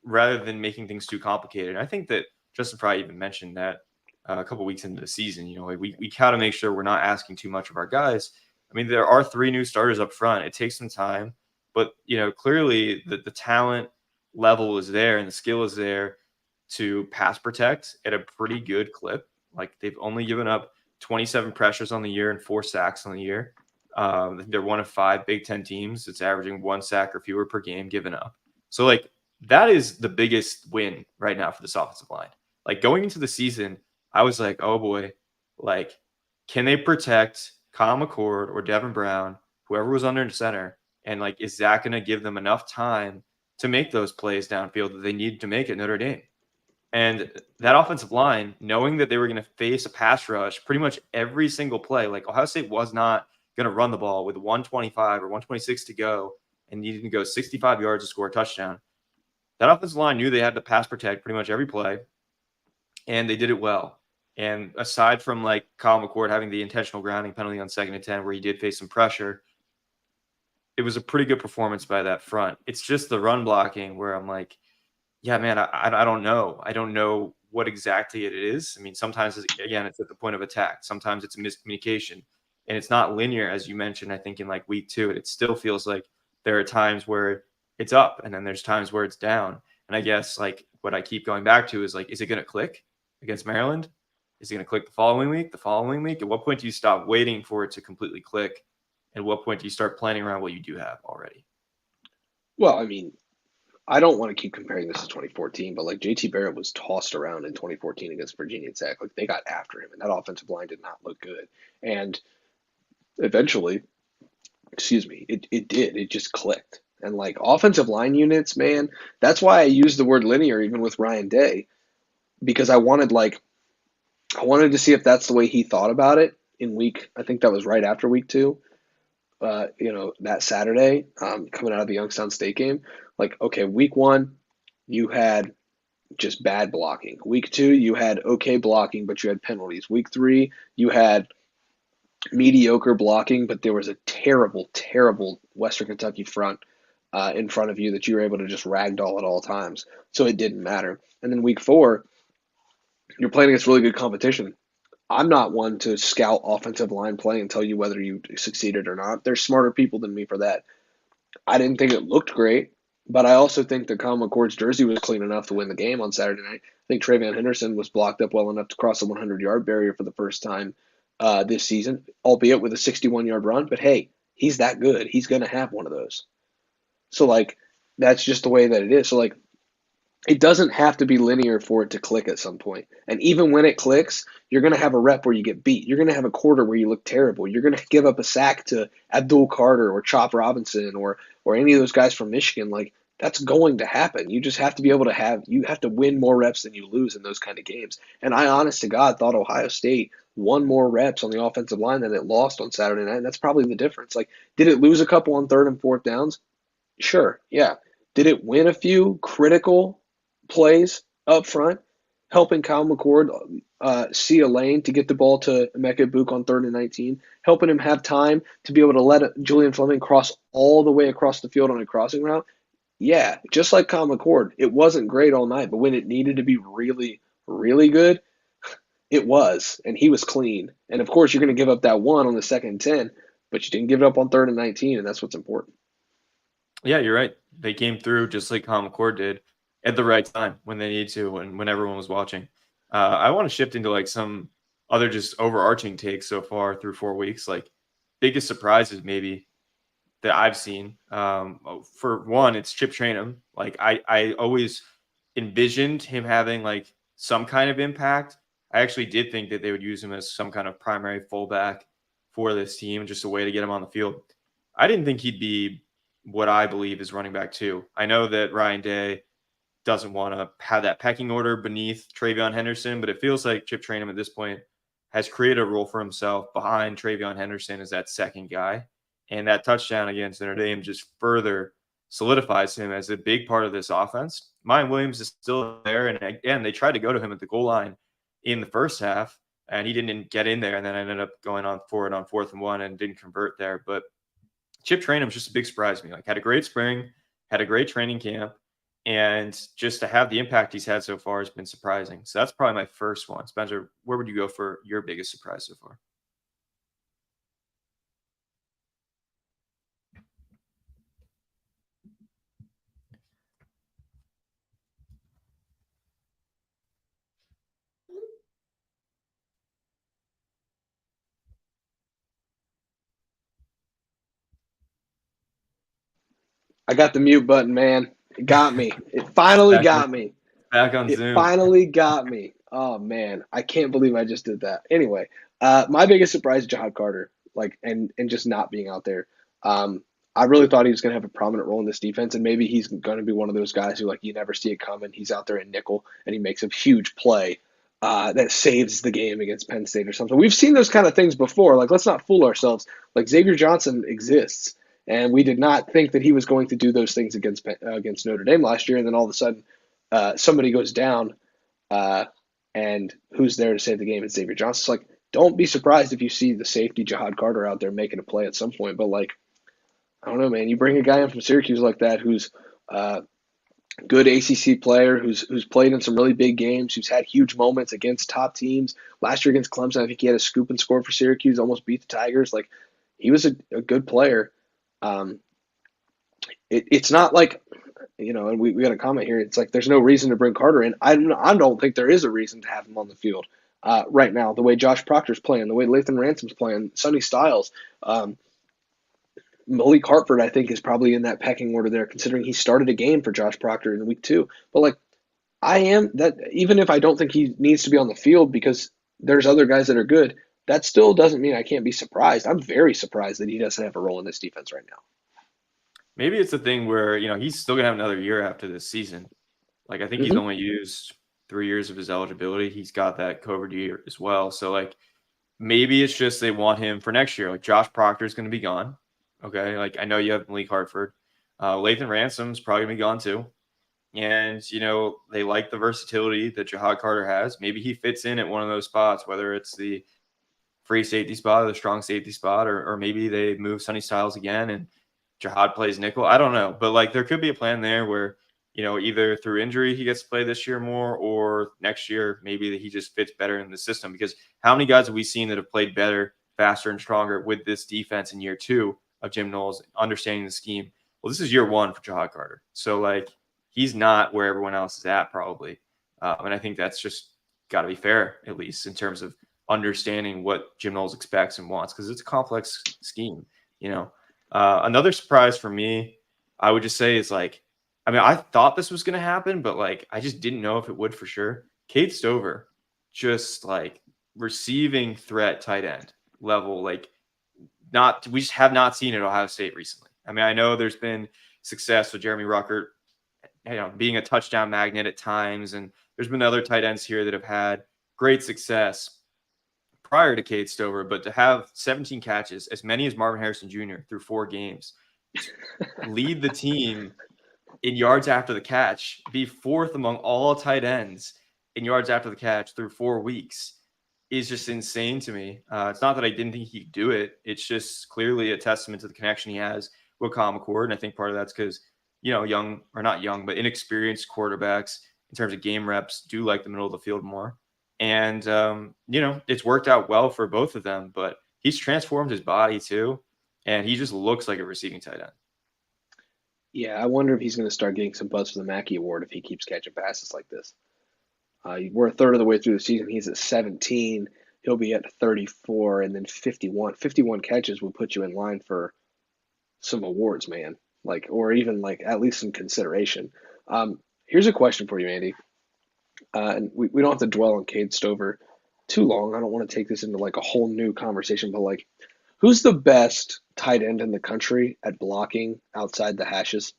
rather than making things too complicated. I think that Justin Fry even mentioned that a couple weeks into the season. Like we got to make sure we're not asking too much of our guys. I mean, there are 3 new starters up front. It takes some time, but clearly the talent level is there and the skill is there to pass protect at a pretty good clip. Like they've only given up 27 pressures on the year and 4 sacks on the year. They're one of 5 Big Ten teams that's averaging 1 sack or fewer per game given up. So like that is the biggest win right now for this offensive line. Like going into the season, I was like, oh boy, like can they protect Kyle McCord or Devin Brown, whoever was under center, and like is that going to give them enough time to make those plays downfield that they needed to make at Notre Dame? And that offensive line, knowing that they were going to face a pass rush pretty much every single play, like Ohio State was not going to run the ball with 125 or 126 to go and needing to go 65 yards to score a touchdown. That offensive line knew they had to pass protect pretty much every play, and they did it well. And aside from like Kyle McCord having the intentional grounding penalty on 2nd and 10 where he did face some pressure, it was a pretty good performance by that front. It's just the run blocking where I'm like, yeah, man, I don't know. I don't know what exactly it is. I mean, sometimes, again, it's at the point of attack. Sometimes it's a miscommunication. And it's not linear, as you mentioned, I think, in like week 2. It still feels like there are times where it's up and then there's times where it's down. And I guess like what I keep going back to is like, is it going to click against Maryland? Is it going to click the following week? The following week? At what point do you stop waiting for it to completely click? At what point do you start planning around what you do have already? well, I mean, I don't want to keep comparing this to 2014, but like JT Barrett was tossed around in 2014 against Virginia Tech. Like they got after him, and that offensive line did not look good. And eventually, excuse me, it did. It just clicked. And like offensive line units, man, that's why I used the word linear even with Ryan Day, because I wanted to see if that's the way he thought about it in week. I think that was right after week 2. that Saturday, coming out of the Youngstown State game. Like, okay, week one, you had just bad blocking. Week two, you had okay blocking, but you had penalties. Week three, you had mediocre blocking, but there was a terrible, terrible Western Kentucky front in front of you that you were able to just ragdoll at all times. So it didn't matter. And then week four, you're playing against really good competition. I'm not one to scout offensive line play and tell you whether you succeeded or not. There's smarter people than me for that. I didn't think it looked great, but I also think that Kyle McCord's jersey was clean enough to win the game on Saturday night. I think Travion Henderson was blocked up well enough to cross the 100-yard barrier for the first time this season, albeit with a 61-yard run. But hey, he's that good. He's going to have one of those. So, like, that's just the way that it is. So, like, it doesn't have to be linear for it to click at some point. And even when it clicks, you're going to have a rep where you get beat. You're going to have a quarter where you look terrible. You're going to give up a sack to Abdul Carter or Chop Robinson or any of those guys from Michigan. Like, that's going to happen. You just have to be able to you have to win more reps than you lose in those kind of games. And I, honest to God, thought Ohio State won more reps on the offensive line than it lost on Saturday night. And that's probably the difference. Like, did it lose a couple on third and fourth downs? Sure, yeah. Did it win a few critical plays up front, helping Kyle McCord see a lane to get the ball to Emeka Ibuka on 3rd and 19, helping him have time to be able to let Julian Fleming cross all the way across the field on a crossing route? Yeah, just like Kyle McCord, it wasn't great all night, but when it needed to be really, really good, it was, and he was clean. And of course, you're going to give up that one on the 2nd and 10, but you didn't give it up on 3rd and 19, and that's what's important. Yeah, you're right. They came through just like Kyle McCord did at the right time when they need to and when everyone was watching. I want to shift into like some other just overarching takes so far through 4 weeks. Like biggest surprises maybe that I've seen. For one, it's Chip Trayanum. Like I always envisioned him having like some kind of impact. I actually did think that they would use him as some kind of primary fullback for this team, just a way to get him on the field. I didn't think he'd be what I believe is running back two. I know that Ryan Day doesn't want to have that pecking order beneath Travion Henderson, but it feels like Chip Trayanum at this point has created a role for himself behind Travion Henderson as that second guy. And that touchdown against Notre Dame just further solidifies him as a big part of this offense. Mine Williams is still there. And again, they tried to go to him at the goal line in the first half, and he didn't get in there. And then I ended up going on for it on 4th and 1 and didn't convert there. But Chip Trayanum is just a big surprise to me. Like, had a great spring, had a great training camp, and just to have the impact he's had so far has been surprising. So that's probably my first one. Spencer, where would you go for your biggest surprise so far? I got the mute button, man. It got me. It finally Back got me. back on It Zoom. finally got me. Oh man, I can't believe I just did that. Anyway, my biggest surprise is Jahad Carter, like, and just not being out there. I really thought he was going to have a prominent role in this defense, and maybe he's going to be one of those guys who, like, you never see it coming. He's out there in nickel, and he makes a huge play that saves the game against Penn State or something. We've seen those kind of things before. Like, let's not fool ourselves. Like, Xavier Johnson exists, and we did not think that he was going to do those things against Notre Dame last year, and then all of a sudden somebody goes down, uh, and who's there to save the game? It's Xavier Johnson. It's like, don't be surprised if you see the safety Jahad Carter out there making a play at some point. But, like, I don't know, man. You bring a guy in from Syracuse like that who's a good ACC player, who's played in some really big games, who's had huge moments against top teams. Last year against Clemson, I think he had a scoop and score for Syracuse, almost beat the Tigers. Like, he was a good player. Um, it's not like, and we got a comment here. It's like there's no reason to bring Carter in. I don't think there is a reason to have him on the field right now. The way Josh Proctor's playing, the way Lathan Ransom's playing, Sonny Styles, Malik Hartford, I think, is probably in that pecking order there, considering he started a game for Josh Proctor in week 2. But, like, I am that, even if I don't think he needs to be on the field because there's other guys that are good, that still doesn't mean I can't be surprised. I'm very surprised that he doesn't have a role in this defense right now. Maybe it's a thing where, he's still going to have another year after this season. Like, I think he's Mm-hmm. only used 3 years of his eligibility. He's got that COVID year as well. So, like, maybe it's just they want him for next year. Like, Josh Proctor is going to be gone. Okay, like I know you have Malik Hartford. Lathan Ransom's probably gonna be gone too. And they like the versatility that Jahad Carter has. Maybe he fits in at one of those spots, whether it's the free safety spot or the strong safety spot, or maybe they move Sonny Styles again and Jahad plays nickel. I don't know, but like there could be a plan there where either through injury he gets to play this year more, or next year maybe that he just fits better in the system. Because how many guys have we seen that have played better, faster, and stronger with this defense in year 2 of Jim Knowles understanding the scheme? Well, this is year 1 for Jahad Carter, so like he's not where everyone else is at probably, and I think that's just got to be fair, at least in terms of understanding what Jim Knowles expects and wants, because it's a complex scheme. Another surprise for me, I would just say, is like, I mean, I thought this was going to happen, but like, I just didn't know if it would for sure. Cade Stover, just like receiving threat tight end level, like we just have not seen it at Ohio State recently. I mean, I know there's been success with Jeremy Ruckert, being a touchdown magnet at times, and there's been other tight ends here that have had great success prior to Cade Stover, but to have 17 catches, as many as Marvin Harrison Jr. through 4 games, lead the team in yards after the catch, be 4th among all tight ends in yards after the catch through 4 weeks, is just insane to me. It's not that I didn't think he could do it. It's just clearly a testament to the connection he has with Kyle McCord. And I think part of that's because, young, or not young, but inexperienced quarterbacks in terms of game reps do like the middle of the field more. And, it's worked out well for both of them, but he's transformed his body too. And he just looks like a receiving tight end. Yeah, I wonder if he's going to start getting some buzz for the Mackey Award if he keeps catching passes like this. We're a third of the way through the season. He's at 17. He'll be at 34, and then 51. 51 catches will put you in line for some awards, man. Like, or even like at least some consideration. Here's a question for you, Andy. And we don't have to dwell on Cade Stover too long. I don't want to take this into like a whole new conversation, but like, who's the best tight end in the country at blocking outside the hashes?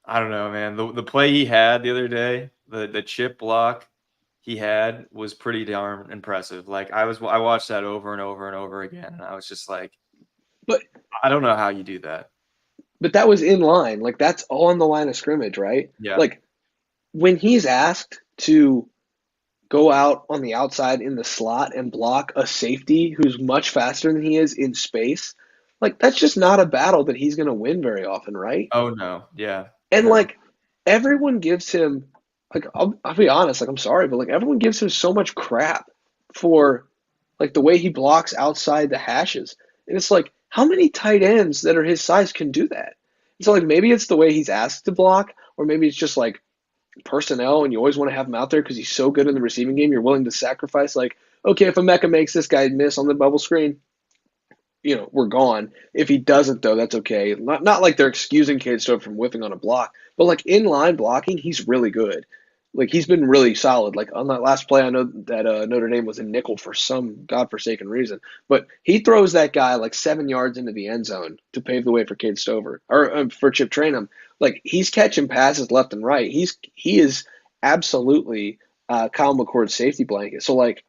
I don't know, man. The play he had the other day, the chip block he had was pretty darn impressive. Like I watched that over and over and over again, and I was just like, But I don't know how you do that. but that was in line. Like that's on the line of scrimmage, right? Yeah. Like when he's asked to go out on the outside in the slot and block a safety who's much faster than he is in space, like that's just not a battle that he's going to win very often, right? Oh no. Yeah. And No. like everyone gives him, like I'll be honest, like I'm sorry, but like everyone gives him so much crap for like the way he blocks outside the hashes. And it's like, how many tight ends that are his size can do that? And so like maybe it's the way he's asked to block, or maybe it's just like personnel and you always want to have him out there because he's so good in the receiving game. You're willing to sacrifice, like, okay, if Emeka makes this guy miss on the bubble screen, we're gone. If he doesn't, though, that's okay. Not like they're excusing Cade Stover from whiffing on a block, but like in line blocking, he's really good. Like he's been really solid. Like on that last play, I know that Notre Dame was in nickel for some godforsaken reason, but he throws that guy like 7 yards into the end zone to pave the way for Cade Stover or for Chip Trainum. Like he's catching passes left and right. He is absolutely Kyle McCord's safety blanket. So like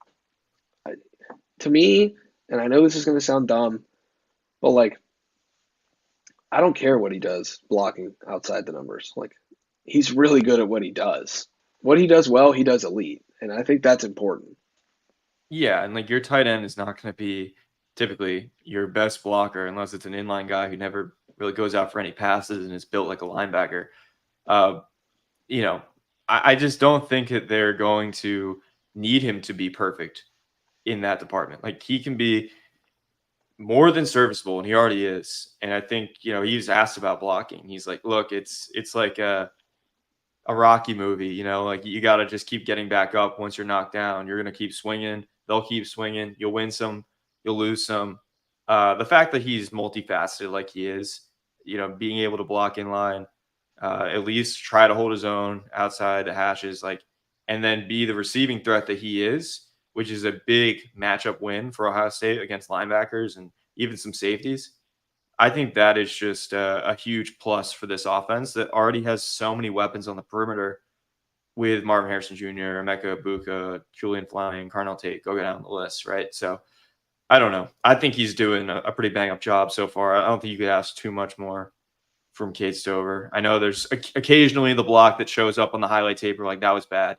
to me, and I know this is going to sound dumb, but like I don't care what he does blocking outside the numbers. Like he's really good at what he does. What he does well, he does elite, and I think that's important. Yeah, and like your tight end is not going to be typically your best blocker unless it's an inline guy who never really goes out for any passes and is built like a linebacker. Uh, you know, I just don't think that they're going to need him to be perfect in that department. Like he can be more than serviceable, and he already is. And I think he's asked about blocking. He's like, look, it's like a Rocky movie. Like you got to just keep getting back up once you're knocked down. You're gonna keep swinging. They'll keep swinging. You'll win some. You'll lose some. The fact that he's multifaceted like he is, being able to block in line, at least try to hold his own outside the hashes, like, and then be the receiving threat that he is, which is a big matchup win for Ohio State against linebackers and even some safeties. I think that is just a huge plus for this offense that already has so many weapons on the perimeter with Marvin Harrison Jr., Emeka Ibuka, Julian Fleming, Carnell Tate, go down the list, right? So I don't know. I think he's doing a pretty bang up job so far. I don't think you could ask too much more from Kate Stover. I know there's occasionally the block that shows up on the highlight tape, like that was bad,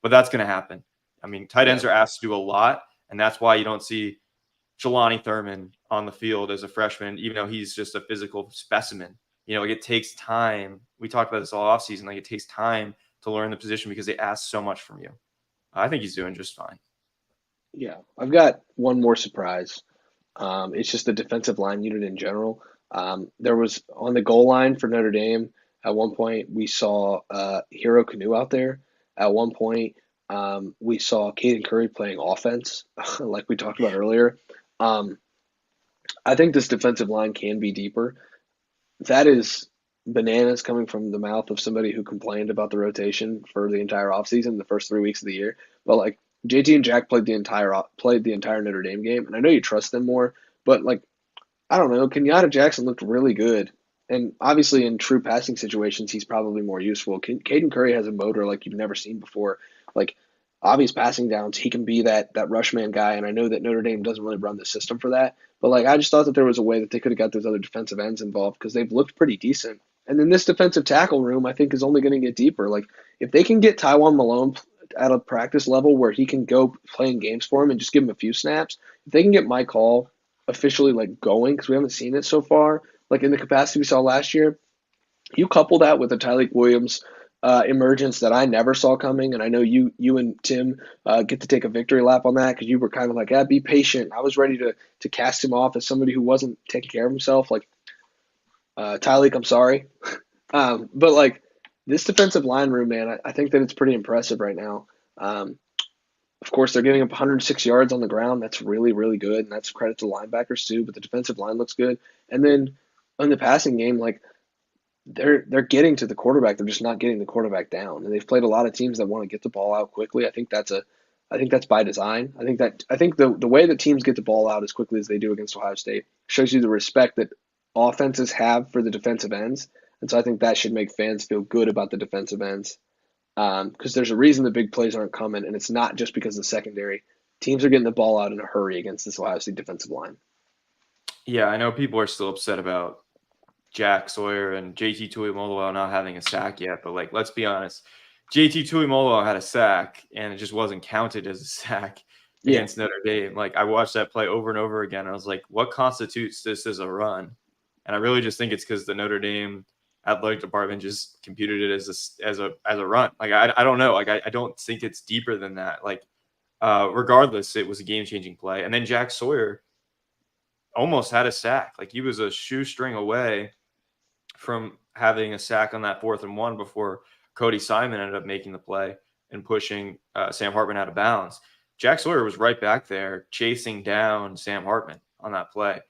but that's going to happen. I mean, tight Yeah. ends are asked to do a lot, and that's why you don't see Jelani Thurman on the field as a freshman, even though he's just a physical specimen. Like it takes time. We talked about this all offseason. Like it takes time to learn the position because they ask so much from you. I think he's doing just fine. Yeah. I've got one more surprise. It's just the defensive line unit in general. There was on the goal line for Notre Dame. At one point, we saw Hero Canoe out there. At one point, we saw Caden Curry playing offense, like we talked about earlier. Um, I think this defensive line can be deeper. That is bananas coming from the mouth of somebody who complained about the rotation for the entire offseason, the first 3 weeks of the year. But like JT and Jack played the entire Notre Dame game, and I know you trust them more, but like I don't know. Kenyatta Jackson looked really good. And obviously, in true passing situations, he's probably more useful. Caden Curry has a motor like you've never seen before. Like, obvious passing downs, he can be that rush man guy. And I know that Notre Dame doesn't really run the system for that. But, like, I just thought that there was a way that they could have got those other defensive ends involved because they've looked pretty decent. And then this defensive tackle room, I think, is only going to get deeper. Like, if they can get Taiwan Malone at a practice level where he can go playing games for him and just give him a few snaps, if they can get Mike Hall officially like going because we haven't seen it so far. Like in the capacity we saw last year, you couple that with the Tyleik Williams emergence that I never saw coming, and I know you and Tim get to take a victory lap on that because you were kind of like, be patient. I was ready to cast him off as somebody who wasn't taking care of himself. Like Tyleik, I'm sorry, but like this defensive line room, man, I think that it's pretty impressive right now. Of course, they're giving up 106 yards on the ground. That's really, really good, and that's credit to linebackers too. But the defensive line looks good. And then in the passing game, like they're getting to the quarterback. They're just not getting the quarterback down. And they've played a lot of teams that want to get the ball out quickly. I think that's by design. I think the way that teams get the ball out as quickly as they do against Ohio State shows you the respect that offenses have for the defensive ends. And so I think that should make fans feel good about the defensive ends because there's a reason the big plays aren't coming, and it's not just because of the secondary. Teams are getting the ball out in a hurry against this Ohio State defensive line. Yeah, I know people are still upset about Jack Sawyer and JT Tuimoloau not having a sack yet, but like let's be honest, JT Tuimoloau had a sack and it just wasn't counted as a sack Yeah, against Notre Dame. Like I watched that play over and over again. I was like, what constitutes this as a run? And I really just think it's because the Notre Dame athletic department just computed it as a run. Like I don't know. Like I don't think it's deeper than that. Like regardless, it was a game changing play. And then Jack Sawyer almost had a sack. Like he was a shoestring away from having a sack on that 4th and 1 before Cody Simon ended up making the play and pushing Sam Hartman out of bounds. Jack Sawyer was right back there chasing down Sam Hartman on that play.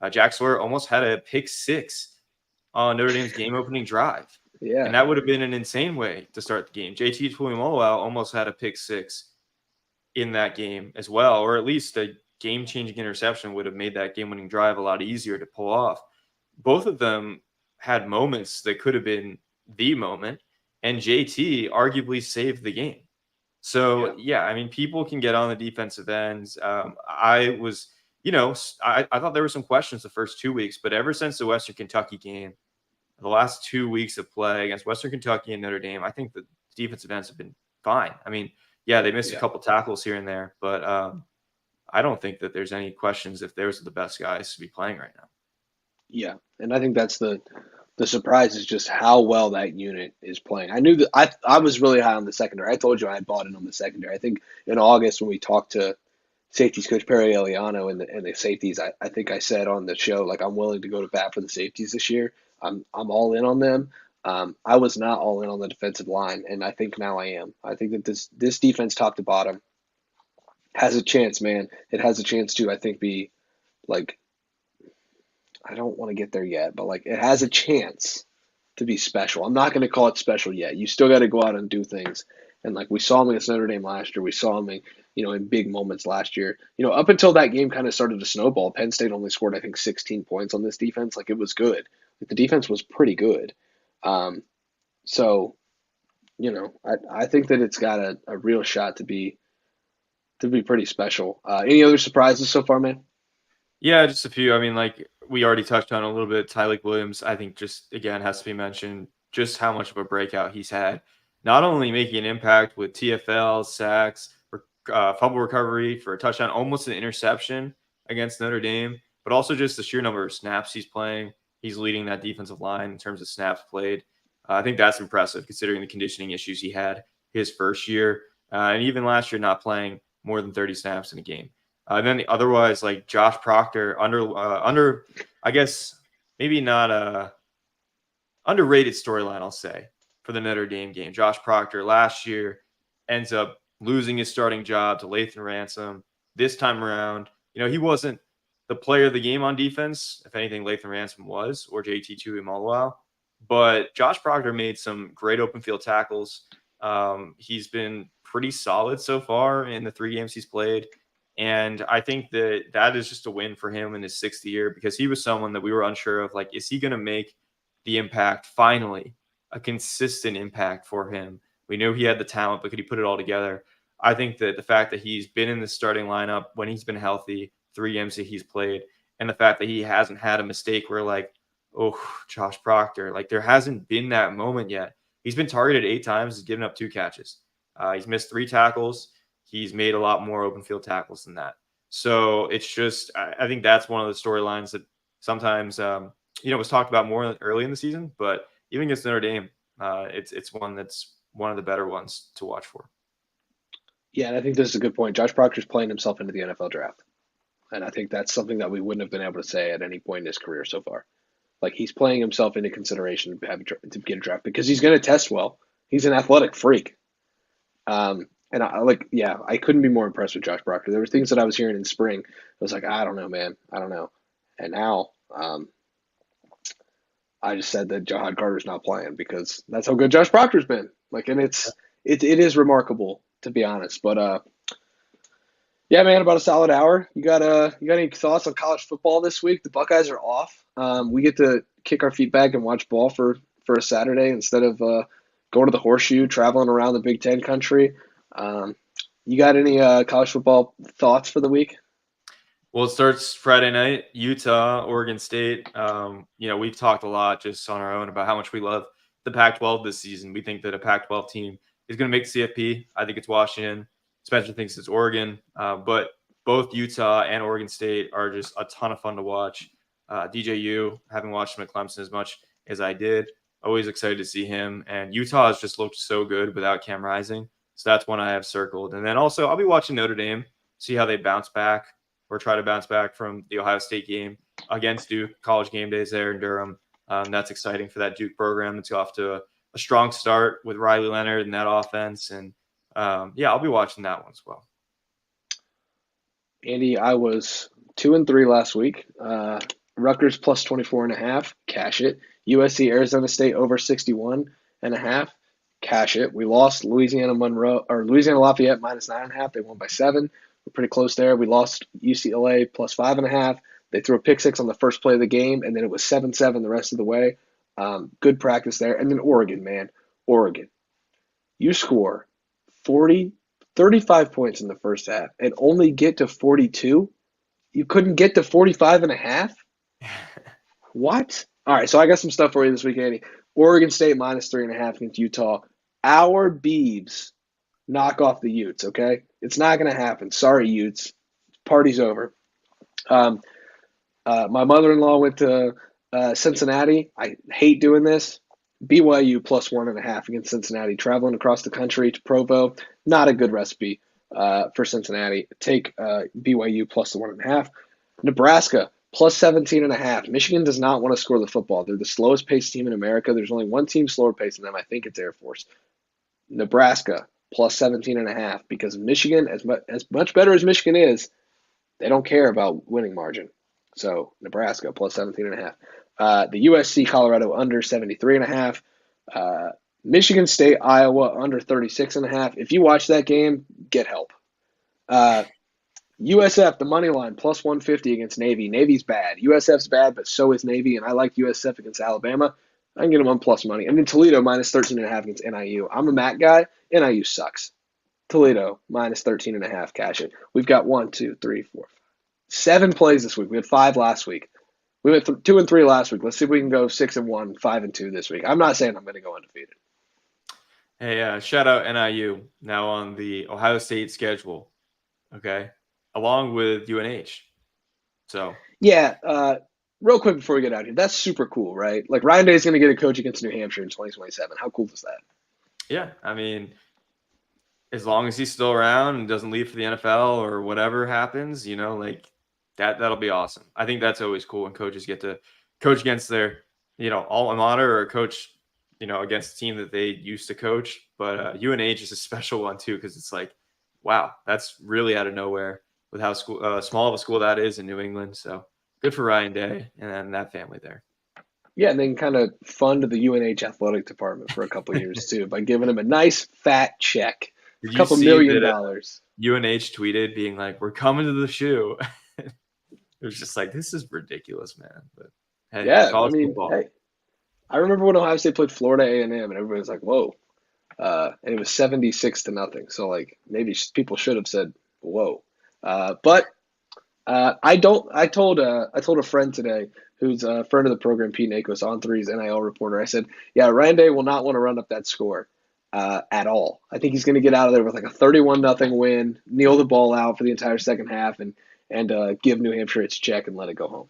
Jack Sawyer almost had a pick six on Notre Dame's game opening drive. yeah, And that would have been an insane way to start the game. JT Tuimoloau almost had a pick six in that game as well, or at least a game-changing interception would have made that game-winning drive a lot easier to pull off. Both of them had moments that could have been the moment, and JT arguably saved the game. yeah, So, yeah, I mean, people can get on the defensive ends. I was, I thought there were some questions the first 2 weeks, but ever since the Western Kentucky game, the last 2 weeks of play against Western Kentucky and Notre Dame, I think the defensive ends have been fine. I mean, yeah, they missed a yeah, couple tackles here and there, but I don't think that there's any questions if those are the best guys to be playing right now. yeah. And I think that's the surprise is just how well that unit is playing. I knew that I was really high on the secondary. I told you I had bought in on the secondary. I think in August when we talked to safeties coach Perry Eliano and the safeties, I think I said on the show like I'm willing to go to bat for the safeties this year. I'm all in on them. I was not all in on the defensive line, and I think now I am. I think that this defense top to bottom has a chance, man. It has a chance to I think be like I don't want to get there yet, but like it has a chance to be special. I'm not going to call it special yet. You still got to go out and do things. And like we saw him against Notre Dame last year, we saw him in big moments last year. Up until that game kind of started to snowball, Penn State only scored I think 16 points on this defense. Like it was good. Like the defense was pretty good. Um, so I think that it's got a real shot to be pretty special. Any other surprises so far, man? Yeah, just a few. I mean, like we already touched on a little bit. Tyleik Williams, I think, just again has to be mentioned. Just how much of a breakout he's had. Not only making an impact with TFL sacks, fumble recovery for a touchdown, almost an interception against Notre Dame, but also just the sheer number of snaps he's playing. He's leading that defensive line in terms of snaps played. I think that's impressive considering the conditioning issues he had his first year, and even last year not playing more than 30 snaps in a game. And then otherwise, like Josh Proctor, under, I guess maybe not a underrated storyline, I'll say, for the Notre Dame game. Josh Proctor last year ends up losing his starting job to Lathan Ransom. This time around, he wasn't the player of the game on defense. If anything, Lathan Ransom was, or JT Tuimoloau. But Josh Proctor made some great open field tackles. He's been pretty solid so far in the 3 games he's played. And I think that is just a win for him in his 6th year, because he was someone that we were unsure of. Like, is he going to make the impact finally, a consistent impact for him? We knew he had the talent, but could he put it all together? I think that the fact that he's been in the starting lineup when he's been healthy, 3 games that he's played, and the fact that he hasn't had a mistake where, like, oh, Josh Proctor, like, there hasn't been that moment yet. He's been targeted 8 times, he's given up 2 catches. He's missed 3 tackles. He's made a lot more open field tackles than that. So it's just, I think that's one of the storylines that sometimes, was talked about more early in the season, but even against Notre Dame, it's one that's one of the better ones to watch for. Yeah, and I think this is a good point. Josh Proctor's playing himself into the NFL draft. And I think that's something that we wouldn't have been able to say at any point in his career so far. Like he's playing himself into consideration to get a draft because he's going to test well. He's an athletic freak. And I couldn't be more impressed with Josh Proctor. There were things that I was hearing in spring. I was like, I don't know, man. I don't know. And now, I just said that Jahad Carter's not playing because that's how good Josh Proctor's been. Like, and it is remarkable to be honest. But yeah, man, about a solid hour. You got any thoughts on college football this week? The Buckeyes are off. We get to kick our feet back and watch ball for a Saturday instead of going to the horseshoe, traveling around the Big Ten country. Um, you got any college football thoughts for the week? Well, it starts Friday night, Utah, Oregon State. We've talked a lot just on our own about how much we love the Pac-12 this season. We think that a Pac-12 team is going to make the CFP. I think it's Washington. Spencer thinks it's Oregon. But both Utah and Oregon State are just a ton of fun to watch. DJU, having watched him at Clemson as much as I did, always excited to see him. And Utah has just looked so good without Cam Rising. So that's one I have circled. And then also I'll be watching Notre Dame, see how they bounce back or try to bounce back from the Ohio State game against Duke. College game days there in Durham. That's exciting for that Duke program. It's off to a strong start with Riley Leonard and that offense. And I'll be watching that one as well. Andy, I was 2-3 last week. Rutgers plus 24.5, cash it. USC Arizona State over 61.5, cash it. We lost Louisiana Lafayette minus 9.5. They won by 7. We're pretty close there. We lost UCLA plus 5.5. They threw a pick six on the first play of the game, and then it was 7-7 the rest of the way. Good practice there. And then Oregon, man. Oregon. You score 35 points in the first half and only get to 42? You couldn't get to 45.5? What? All right, so I got some stuff for you this week, Andy. Oregon State minus 3.5 against Utah. Our Beavs knock off the Utes, okay? It's not going to happen. Sorry, Utes. Party's over. My mother-in-law went to Cincinnati. I hate doing this. BYU plus 1.5 against Cincinnati. Traveling across the country to Provo. Not a good recipe for Cincinnati. Take BYU plus the 1.5. Nebraska plus 17.5. Michigan does not want to score the football. They're the slowest paced team in America. There's only one team slower paced than them. I think it's Air Force. Nebraska plus 17.5 because Michigan, as much better as Michigan is, they don't care about winning margin. So Nebraska plus 17.5. The USC Colorado under 73.5. Michigan State Iowa under 36.5. If you watch that game, get help. USF the money line plus 150 against Navy. Navy's bad. USF's bad, but so is Navy, and I like USF against Alabama. I can get them on plus money. And then Toledo minus 13.5 against NIU. I'm a Mac guy. NIU sucks. Toledo minus 13.5. Cash it. We've got 1, 2, 3, 4, 5. 7 plays this week. We had 5 last week. We went 2-3 last week. Let's see if we can go 6-1, 5-2 this week. I'm not saying I'm going to go undefeated. Hey, shout out NIU now on the Ohio State schedule. Okay, along with UNH. So Yeah, real quick before we get out here, that's super cool, right? Like Ryan Day is going to get a coach against New Hampshire in 2027. How cool is that? yeah, I mean, as long as he's still around and doesn't leave for the NFL or whatever happens, like that'll be awesome. I think that's always cool when coaches get to coach against their, alma mater or coach, against a team that they used to coach. But UNH is a special one too because it's like, wow, that's really out of nowhere with how small of a school that is in New England. So good for Ryan Day and that family there. Yeah, and then kind of fund the UNH athletic department for a couple years too by giving him a nice fat check, Did a you couple see million that dollars. UNH tweeted being like, "We're coming to the shoe." It was just like, this is ridiculous, man. But hey, Yeah, I college mean, football. hey, I remember when Ohio State played Florida A&M, and everybody was like, "Whoa," and it was 76-0. So like maybe people should have said, "Whoa," but I don't. I told a friend today who's a friend of the program, Pete Nakos, on three's NIL reporter. I said, "Yeah, Ryan Day will not want to run up that score at all. I think he's going to get out of there with like a 31-0 win, kneel the ball out for the entire second half, and give New Hampshire its check and let it go home."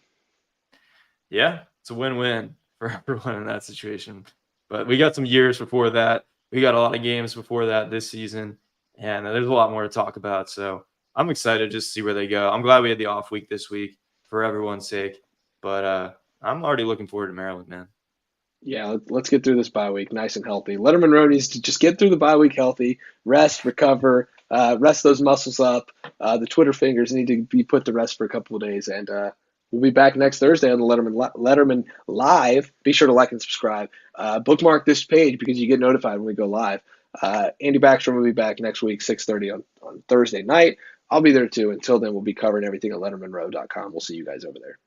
Yeah, it's a win-win for everyone in that situation. But we got some years before that. We got a lot of games before that this season, and there's a lot more to talk about. So I'm excited just to see where they go. I'm glad we had the off week this week for everyone's sake. But I'm already looking forward to Maryland, man. Yeah, let's get through this bye week nice and healthy. Lettermen Row needs to just get through the bye week healthy, rest, recover, rest those muscles up. The Twitter fingers need to be put to rest for a couple of days, and we'll be back next Thursday on the Letterman Live. Be sure to like and subscribe. Bookmark this page because you get notified when we go live. Andy Backstrom will be back next week, 6:30 on Thursday night. I'll be there too. Until then, we'll be covering everything at LettermenRow.com. We'll see you guys over there.